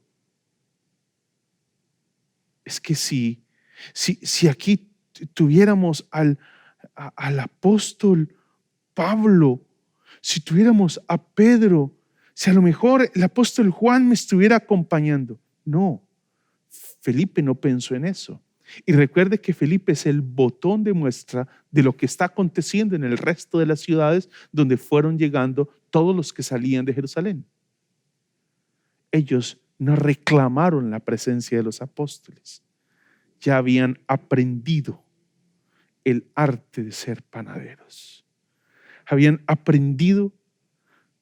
Es que si aquí tuviéramos al apóstol Pablo, si tuviéramos a Pedro, si a lo mejor el apóstol Juan me estuviera acompañando. No, Felipe no pensó en eso. Y recuerde que Felipe es el botón de muestra de lo que está aconteciendo en el resto de las ciudades donde fueron llegando todos los que salían de Jerusalén. Ellos no reclamaron la presencia de los apóstoles. Ya habían aprendido el arte de ser panaderos. Habían aprendido,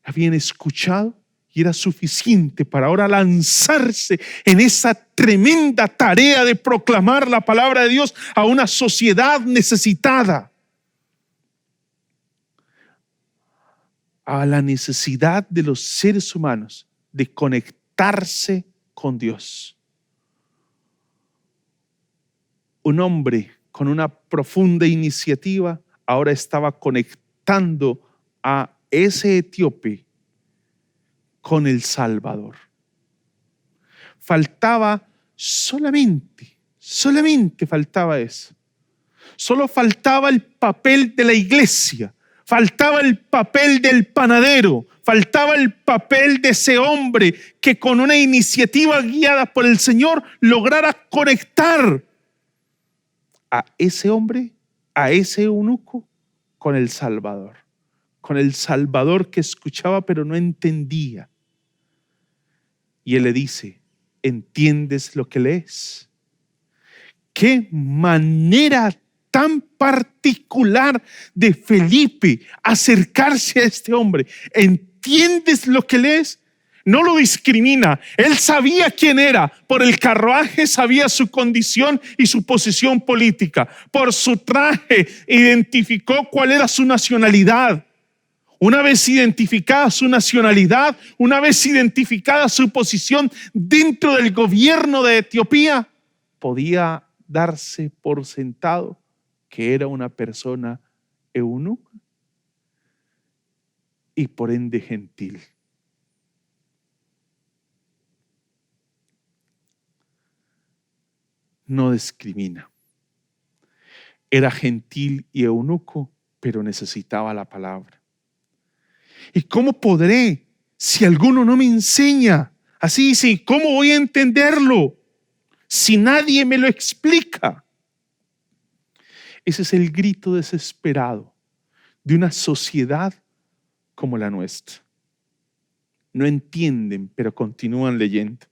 habían escuchado, y era suficiente para ahora lanzarse en esa tremenda tarea de proclamar la palabra de Dios a una sociedad necesitada. A la necesidad de los seres humanos de conectarse con Dios. Un hombre con una profunda iniciativa ahora estaba conectando a ese etíope con el Salvador. Faltaba solamente faltaba eso. Solo faltaba el papel de la iglesia, faltaba el papel del panadero, faltaba el papel de ese hombre que con una iniciativa guiada por el Señor lograra conectar a ese hombre a ese eunuco con el Salvador que escuchaba pero no entendía. Y él le dice, ¿entiendes lo que lees? Qué manera tan particular de Felipe acercarse a este hombre. ¿Entiendes lo que lees? No lo discrimina. Él sabía quién era. Por el carruaje sabía su condición y su posición política. Por su traje identificó cuál era su nacionalidad. Una vez identificada su nacionalidad, una vez identificada su posición dentro del gobierno de Etiopía, podía darse por sentado que era una persona eunuca y por ende gentil. No discrimina. Era gentil y eunuco, pero necesitaba la palabra. ¿Y cómo podré si alguno no me enseña? Así dice, ¿cómo voy a entenderlo si nadie me lo explica? Ese es el grito desesperado de una sociedad como la nuestra. No entienden, pero continúan leyendo.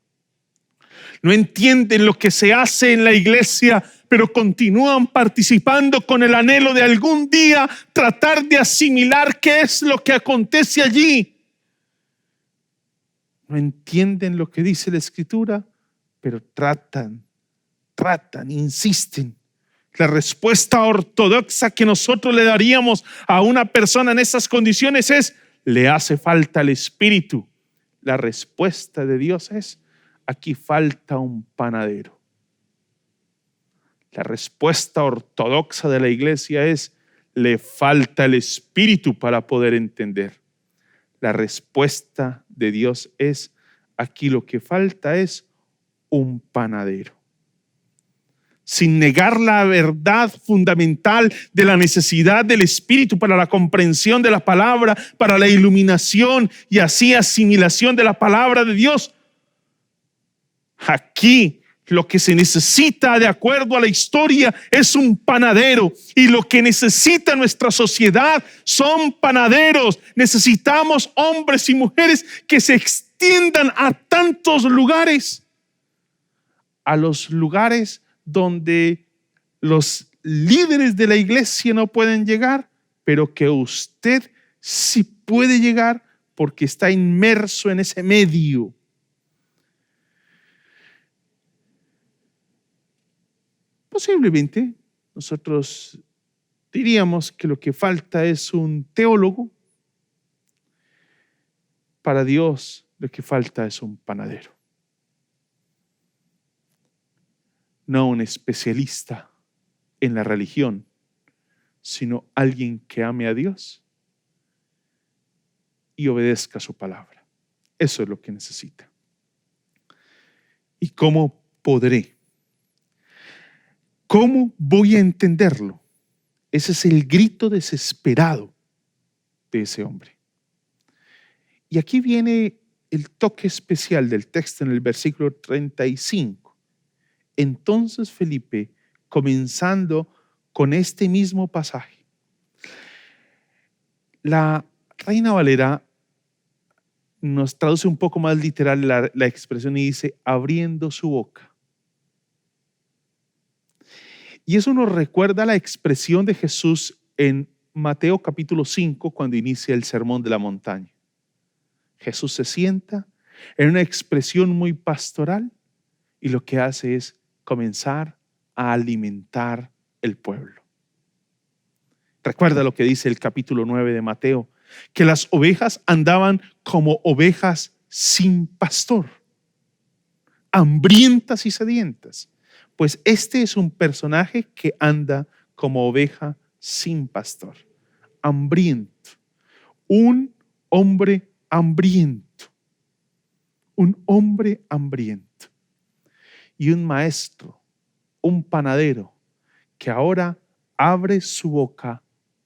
No entienden lo que se hace en la iglesia, pero continúan participando con el anhelo de algún día tratar de asimilar qué es lo que acontece allí. No entienden lo que dice la Escritura, pero tratan, insisten. La respuesta ortodoxa que nosotros le daríamos a una persona en esas condiciones es: le hace falta el Espíritu. La respuesta de Dios es: aquí falta un panadero. La respuesta ortodoxa de la iglesia es: le falta el Espíritu para poder entender. La respuesta de Dios es: aquí lo que falta es un panadero. Sin negar la verdad fundamental de la necesidad del Espíritu para la comprensión de la palabra, para la iluminación y así asimilación de la palabra de Dios. Aquí lo que se necesita, de acuerdo a la historia, es un panadero, y lo que necesita nuestra sociedad son panaderos. Necesitamos hombres y mujeres que se extiendan a tantos lugares, a los lugares donde los líderes de la iglesia no pueden llegar, pero que usted sí puede llegar porque está inmerso en ese medio. Posiblemente nosotros diríamos que lo que falta es un teólogo. Para Dios lo que falta es un panadero. No un especialista en la religión, sino alguien que ame a Dios y obedezca su palabra. Eso es lo que necesita. ¿Y cómo podré? ¿Cómo voy a entenderlo? Ese es el grito desesperado de ese hombre. Y aquí viene el toque especial del texto en el versículo 35. Entonces Felipe, comenzando con este mismo pasaje, la Reina Valera nos traduce un poco más literal la expresión y dice: abriendo su boca. Y eso nos recuerda la expresión de Jesús en Mateo capítulo 5, cuando inicia el sermón de la montaña. Jesús se sienta en una expresión muy pastoral y lo que hace es comenzar a alimentar el pueblo. Recuerda lo que dice el capítulo 9 de Mateo, que las ovejas andaban como ovejas sin pastor, hambrientas y sedientas. Pues este es un personaje que anda como oveja sin pastor, hambriento, un hombre hambriento, un hombre hambriento. Y un maestro, un panadero, que ahora abre su boca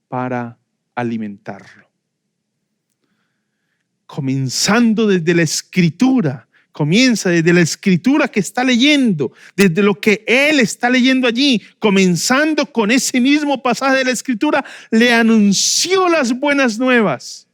para alimentarlo. Comenzando desde la Escritura, comienza desde la escritura que está leyendo, desde lo que él está leyendo allí, comenzando con ese mismo pasaje de la escritura, le anunció las buenas nuevas.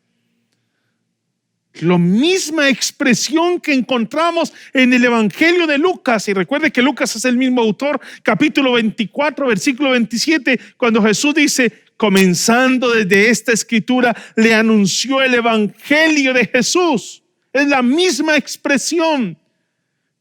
La misma expresión que encontramos en el Evangelio de Lucas, y recuerde que Lucas es el mismo autor, capítulo 24, versículo 27, cuando Jesús dice, comenzando desde esta escritura, le anunció el Evangelio de Jesús. Es la misma expresión.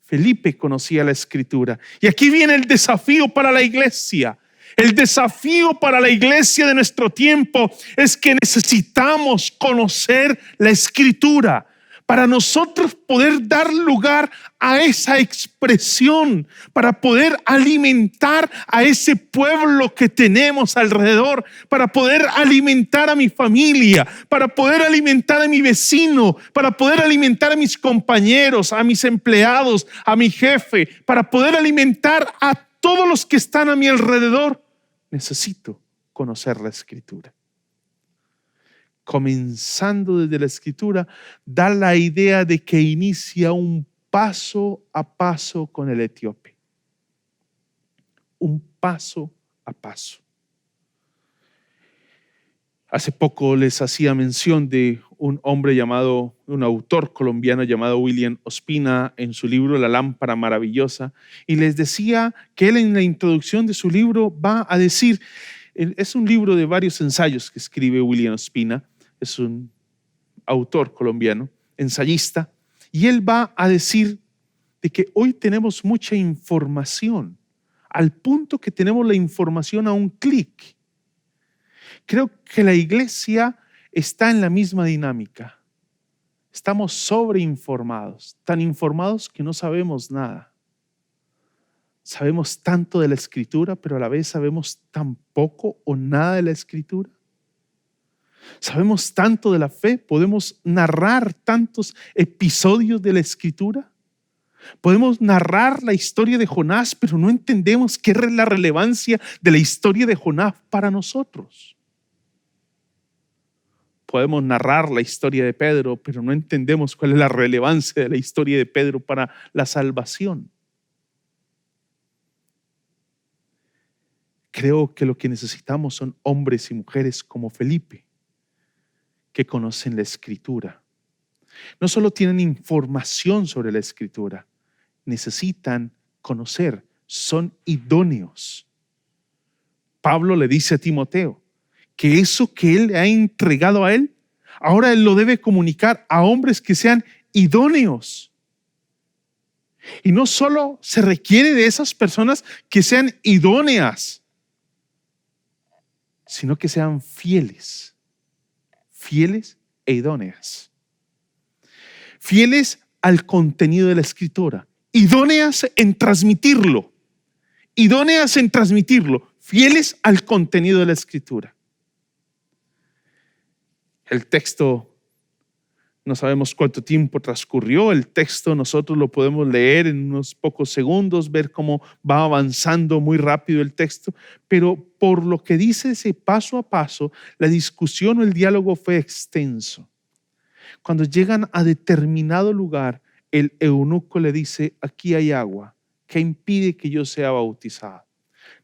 Felipe conocía la escritura. Y aquí viene el desafío para la iglesia. El desafío para la iglesia de nuestro tiempo es que necesitamos conocer la escritura para nosotros poder dar lugar a esa expresión, para poder alimentar a ese pueblo que tenemos alrededor, para poder alimentar a mi familia, para poder alimentar a mi vecino, para poder alimentar a mis compañeros, a mis empleados, a mi jefe, para poder alimentar a todos los que están a mi alrededor. Necesito conocer la escritura. Comenzando desde la escritura, da la idea de que inicia un paso a paso con el etíope. Un paso a paso. Hace poco les hacía mención de un autor colombiano llamado William Ospina en su libro La lámpara maravillosa, y les decía que él en la introducción de su libro va a decir, es un libro de varios ensayos que escribe William Ospina, es un autor colombiano, ensayista, y él va a decir de que hoy tenemos mucha información, al punto que tenemos la información a un clic. Creo que la iglesia está en la misma dinámica. Estamos sobreinformados, tan informados que no sabemos nada. Sabemos tanto de la escritura, pero a la vez sabemos tan poco o nada de la escritura. Sabemos tanto de la fe, podemos narrar tantos episodios de la escritura. Podemos narrar la historia de Jonás, pero no entendemos qué es la relevancia de la historia de Jonás para nosotros. Podemos narrar la historia de Pedro, pero no entendemos cuál es la relevancia de la historia de Pedro para la salvación. Creo que lo que necesitamos son hombres y mujeres como Felipe, que conocen la escritura. No solo tienen información sobre la escritura, necesitan conocer, son idóneos. Pablo le dice a Timoteo que eso que él le ha entregado a él, ahora él lo debe comunicar a hombres que sean idóneos. Y no solo se requiere de esas personas que sean idóneas, sino que sean fieles e idóneas. Fieles al contenido de la escritura, idóneas en transmitirlo, fieles al contenido de la escritura. El texto, no sabemos cuánto tiempo transcurrió, el texto nosotros lo podemos leer en unos pocos segundos, ver cómo va avanzando muy rápido el texto, pero por lo que dice ese paso a paso, la discusión o el diálogo fue extenso. Cuando llegan a determinado lugar, el eunuco le dice, aquí hay agua, ¿qué impide que yo sea bautizado?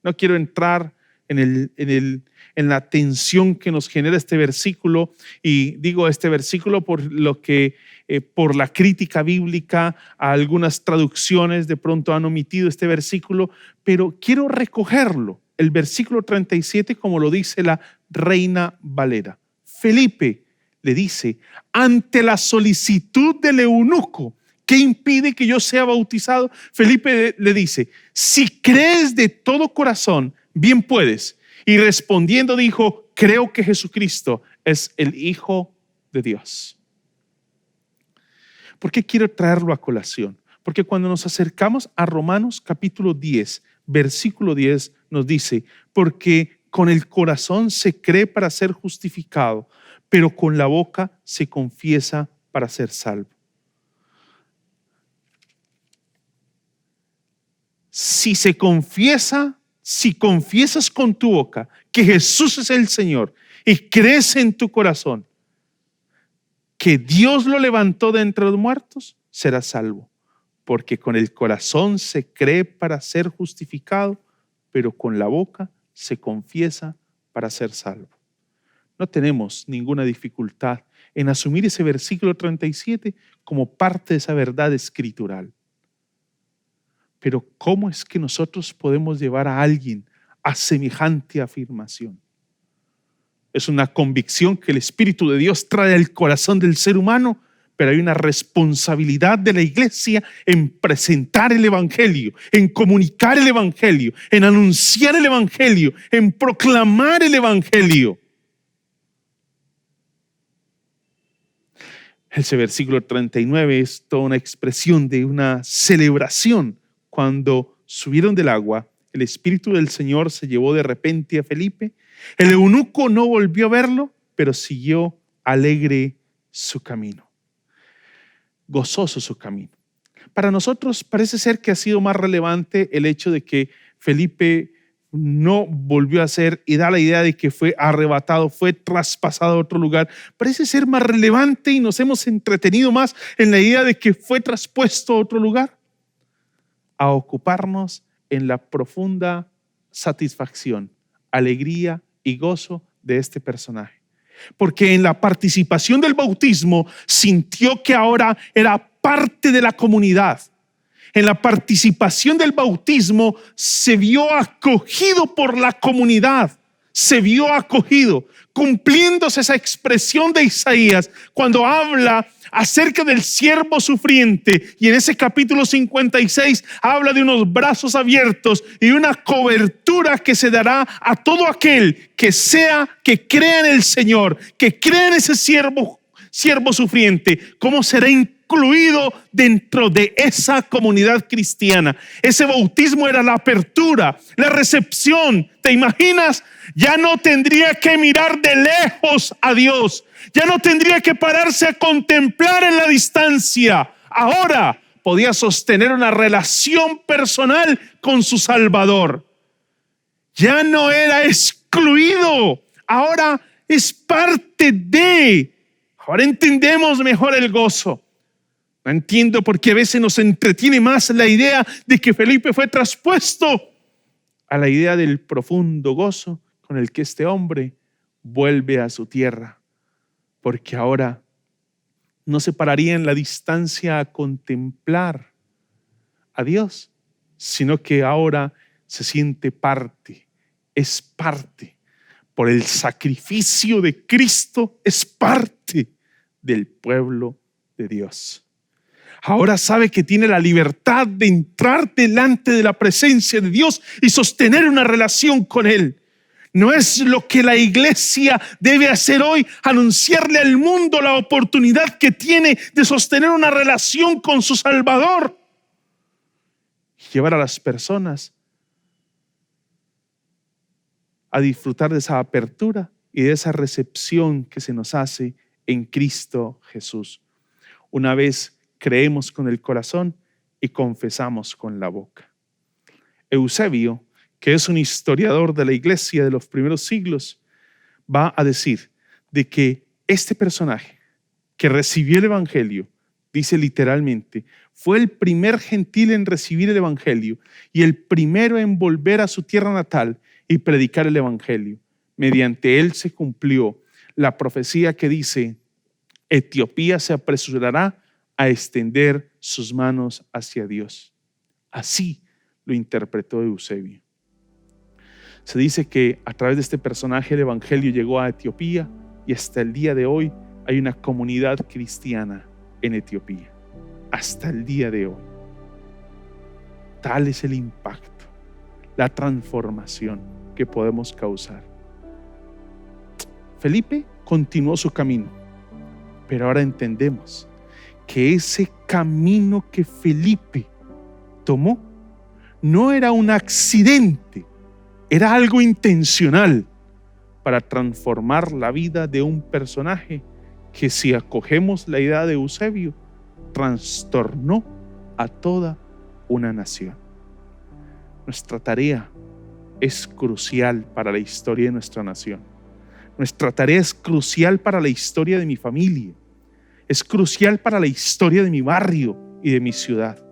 No quiero entrar en la tensión que nos genera este versículo, y digo este versículo por la crítica bíblica. A algunas traducciones de pronto han omitido este versículo, pero quiero recogerlo, el versículo 37, como lo dice la Reina Valera. Felipe le dice, ante la solicitud del eunuco, ¿qué impide que yo sea bautizado? Felipe le dice, si crees de todo corazón, bien puedes. Y respondiendo dijo, creo que Jesucristo es el Hijo de Dios. ¿Por qué quiero traerlo a colación? Porque cuando nos acercamos a Romanos capítulo 10, versículo 10, nos dice, porque con el corazón se cree para ser justificado, pero con la boca se confiesa para ser salvo. Si confiesas con tu boca que Jesús es el Señor y crees en tu corazón que Dios lo levantó de entre los muertos, serás salvo. porque con el corazón se cree para ser justificado, pero con la boca se confiesa para ser salvo. No tenemos ninguna dificultad en asumir ese versículo 37 como parte de esa verdad escritural. Pero ¿cómo es que nosotros podemos llevar a alguien a semejante afirmación? Es una convicción que el Espíritu de Dios trae al corazón del ser humano, pero hay una responsabilidad de la iglesia en presentar el Evangelio, en comunicar el Evangelio, en anunciar el Evangelio, en proclamar el Evangelio. Ese versículo 39 es toda una expresión de una celebración. Cuando subieron del agua, el Espíritu del Señor se llevó de repente a Felipe. El eunuco no volvió a verlo, pero siguió alegre su camino. Gozoso su camino. Para nosotros parece ser que ha sido más relevante el hecho de que Felipe no volvió a ser y da la idea de que fue arrebatado, fue traspasado a otro lugar. Parece ser más relevante y nos hemos entretenido más en la idea de que fue traspuesto a otro lugar, a ocuparnos en la profunda satisfacción, alegría y gozo de este personaje. Porque en la participación del bautismo sintió que ahora era parte de la comunidad. En la participación del bautismo se vio acogido por la comunidad, se vio acogido, cumpliéndose esa expresión de Isaías cuando habla acerca del siervo sufriente, y en ese capítulo 56 habla de unos brazos abiertos y una cobertura que se dará a todo aquel que crea en el Señor, que crea en ese siervo sufriente. ¿Cómo será incluido dentro de esa comunidad cristiana? Ese bautismo era la apertura, la recepción. ¿Te imaginas? Ya no tendría que mirar de lejos a Dios, ya no tendría que pararse a contemplar en la distancia. Ahora podía sostener una relación personal con su Salvador. Ya no era excluido, ahora es parte de. Ahora entendemos mejor el gozo. No entiendo por qué a veces nos entretiene más la idea de que Felipe fue traspuesto a la idea del profundo gozo con el que este hombre vuelve a su tierra. Porque ahora no se pararía en la distancia a contemplar a Dios, sino que ahora se siente parte, es parte. Por el sacrificio de Cristo es parte del pueblo de Dios. Ahora sabe que tiene la libertad de entrar delante de la presencia de Dios y sostener una relación con Él. No es lo que la iglesia debe hacer hoy, anunciarle al mundo la oportunidad que tiene de sostener una relación con su Salvador. Llevar a las personas a disfrutar de esa apertura y de esa recepción que se nos hace en Cristo Jesús. Una vez creemos con el corazón y confesamos con la boca. Eusebio, que es un historiador de la iglesia de los primeros siglos, va a decir de que este personaje que recibió el evangelio, dice literalmente, fue el primer gentil en recibir el evangelio y el primero en volver a su tierra natal y predicar el evangelio. Mediante él se cumplió la profecía que dice: Etiopía se apresurará a extender sus manos hacia Dios. Así lo interpretó Eusebio. Se dice que a través de este personaje el evangelio llegó a Etiopía y hasta el día de hoy hay una comunidad cristiana en Etiopía. Hasta el día de hoy. Tal es el impacto, la transformación que podemos causar. Felipe continuó su camino, pero ahora entendemos que ese camino que Felipe tomó no era un accidente, era algo intencional para transformar la vida de un personaje que, si acogemos la idea de Eusebio, trastornó a toda una nación. Nuestra tarea es crucial para la historia de nuestra nación. Nuestra tarea es crucial para la historia de mi familia. Es crucial para la historia de mi barrio y de mi ciudad.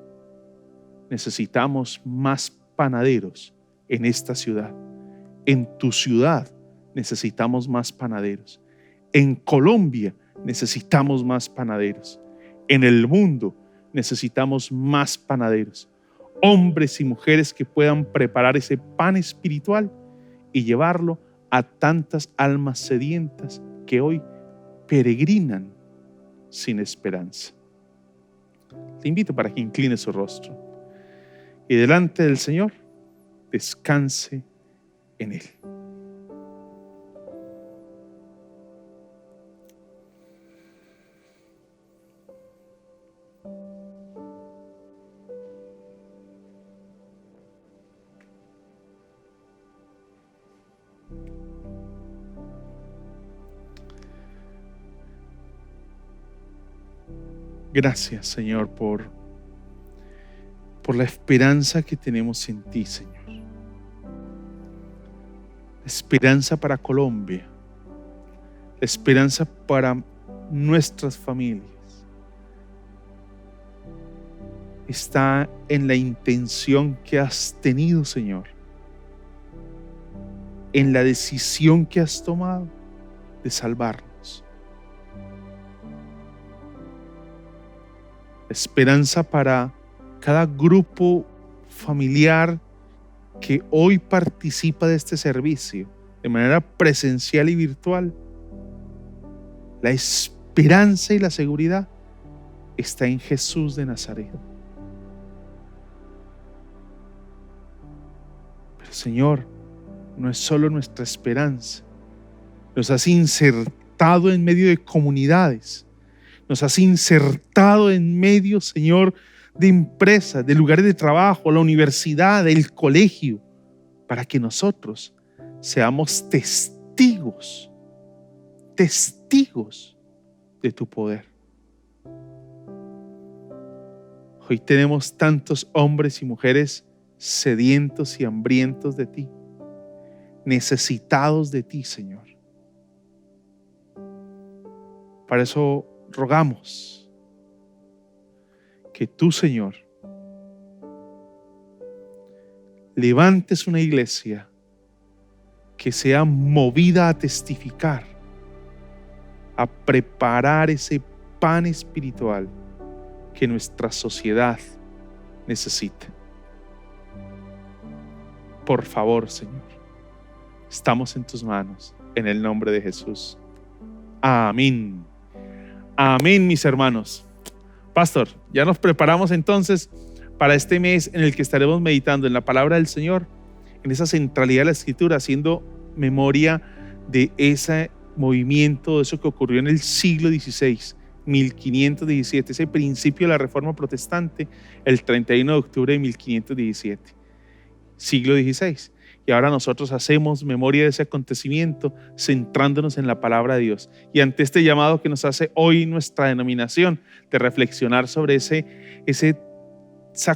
necesitamos más panaderos en esta ciudad. En tu ciudad necesitamos más panaderos. En Colombia necesitamos más panaderos. En el mundo necesitamos más panaderos. Hombres y mujeres que puedan preparar ese pan espiritual y llevarlo a tantas almas sedientas que hoy peregrinan sin esperanza. Te invito para que incline su rostro y delante del Señor descanse en Él. Gracias, Señor, por la esperanza que tenemos en ti, Señor. La esperanza para Colombia, la esperanza para nuestras familias. Está en la intención que has tenido, Señor, en la decisión que has tomado de salvarnos. Esperanza para cada grupo familiar que hoy participa de este servicio de manera presencial y virtual. La esperanza y la seguridad está en Jesús de Nazaret. Pero Señor, no es solo nuestra esperanza. Nos has insertado en medio de comunidades. Nos has insertado en medio, Señor, de empresas, de lugares de trabajo, la universidad, el colegio, para que nosotros seamos testigos de tu poder. Hoy tenemos tantos hombres y mujeres sedientos y hambrientos de ti, necesitados de ti, Señor. Para eso rogamos que tú, Señor, levantes una iglesia que sea movida a testificar, a preparar ese pan espiritual que nuestra sociedad necesita. Por favor, Señor, estamos en tus manos, en el nombre de Jesús. Amén. Amén, mis hermanos. Pastor, ya nos preparamos entonces para este mes en el que estaremos meditando en la palabra del Señor, en esa centralidad de la Escritura, haciendo memoria de ese movimiento, de eso que ocurrió en el siglo XVI, 1517, ese principio de la Reforma Protestante, el 31 de octubre de 1517, siglo XVI. Y ahora nosotros hacemos memoria de ese acontecimiento centrándonos en la palabra de Dios. Y ante este llamado que nos hace hoy nuestra denominación de reflexionar sobre esa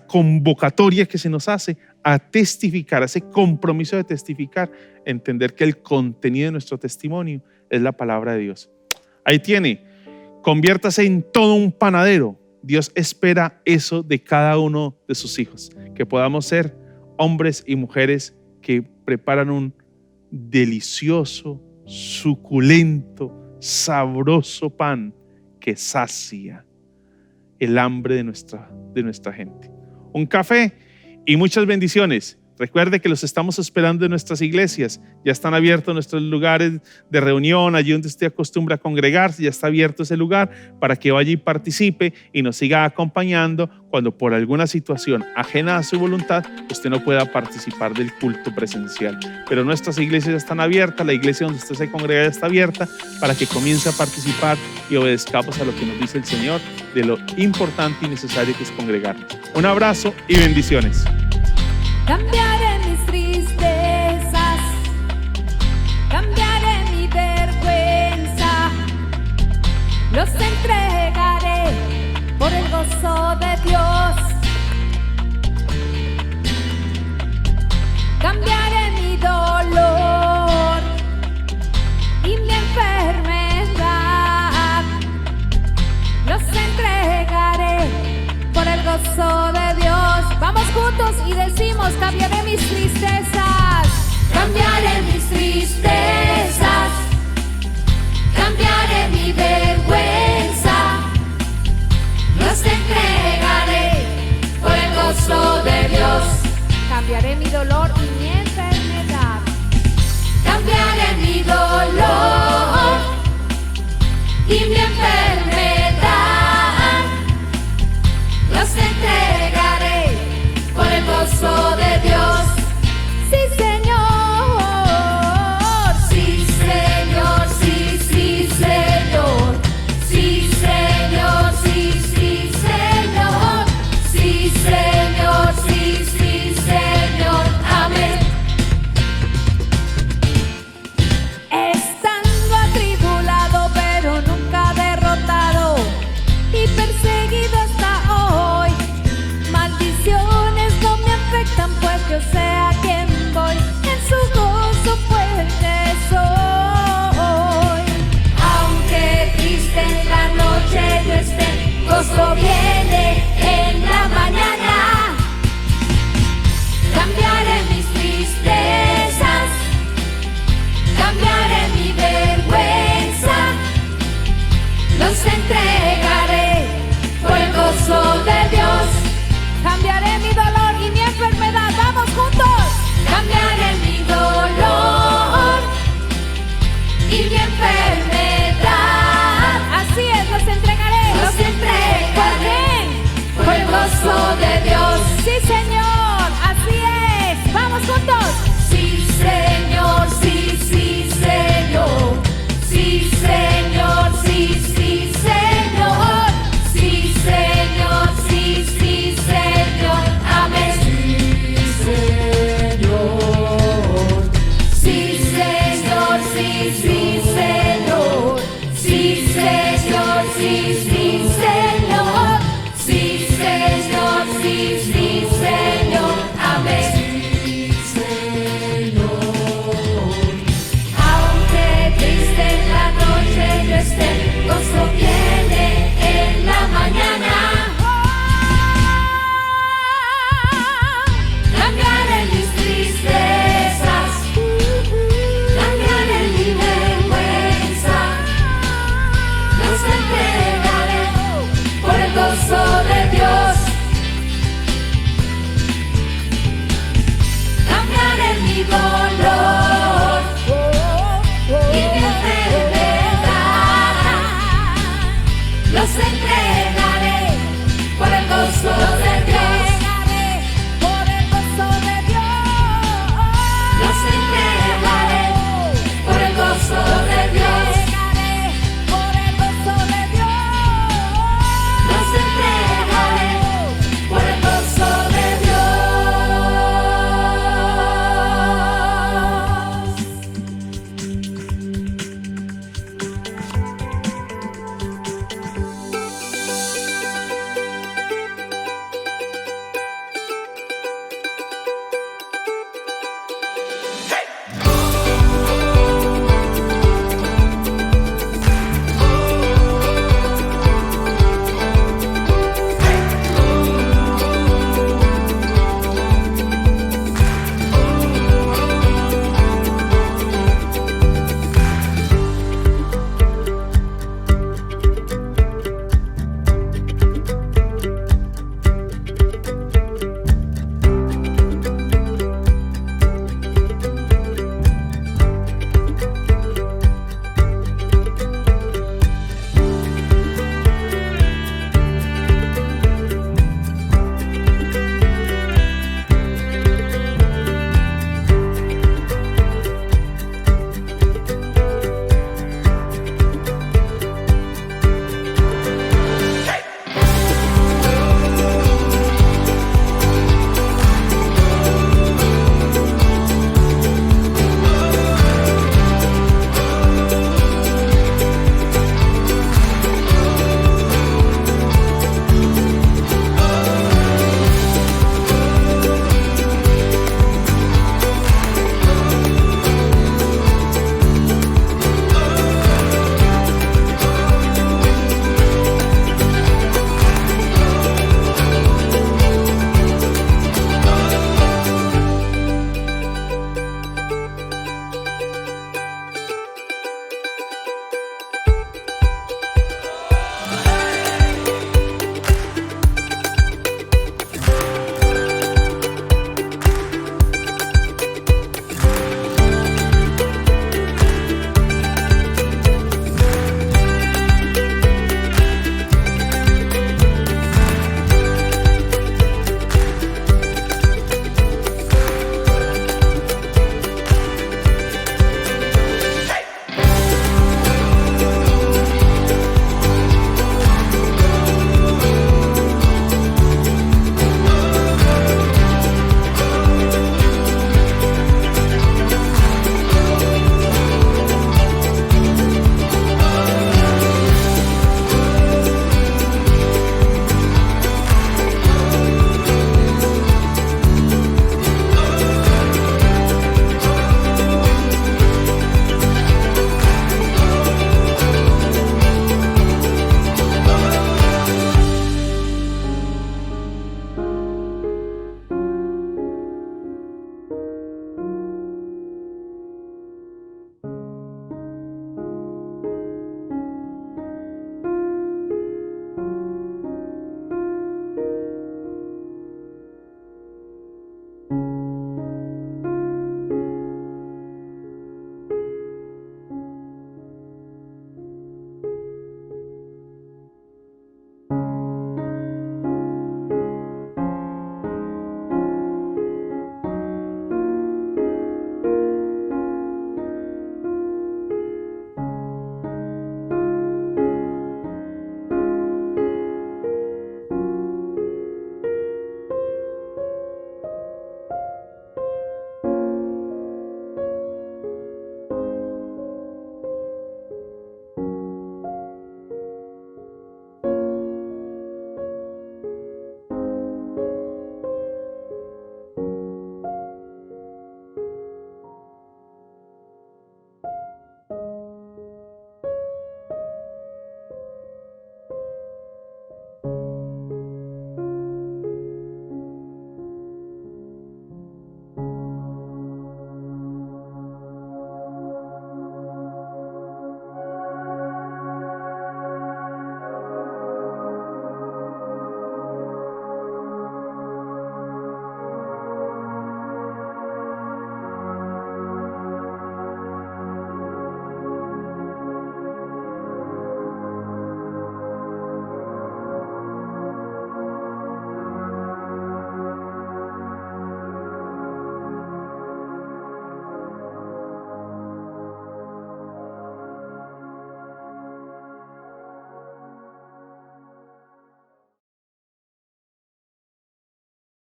convocatoria que se nos hace a testificar, ese compromiso de testificar, entender que el contenido de nuestro testimonio es la palabra de Dios. Ahí tiene, conviértase en todo un panadero. Dios espera eso de cada uno de sus hijos, que podamos ser hombres y mujeres que preparan un delicioso, suculento, sabroso pan que sacia el hambre de nuestra gente. Un café y muchas bendiciones. Recuerde que los estamos esperando en nuestras iglesias. Ya están abiertos nuestros lugares de reunión, allí donde usted acostumbra a congregarse. Ya está abierto ese lugar para que vaya y participe y nos siga acompañando cuando por alguna situación ajena a su voluntad usted no pueda participar del culto presencial. Pero nuestras iglesias ya están abiertas, la iglesia donde usted se congrega ya está abierta para que comience a participar y obedezcamos a lo que nos dice el Señor de lo importante y necesario que es congregarnos. Un abrazo y bendiciones. Cambiaré mis tristezas, cambiaré mi vergüenza, los entregaré por el gozo de Dios. Cambiaré mi dolor y mi enfermedad, los entregaré por el gozo de Dios. Vamos. y mi enfermedad. Así es, los entregaré. Los entregaré por el gozo de Dios. Sí, Señor, así es. Vamos juntos. Sí, Señor, sí, sí, Señor. Sí, Señor, sí, sí, Señor. Sí, Señor, sí, sí, Señor. Amén. Sí, Señor, sí, sí, Señor. Sí, Señor, sí,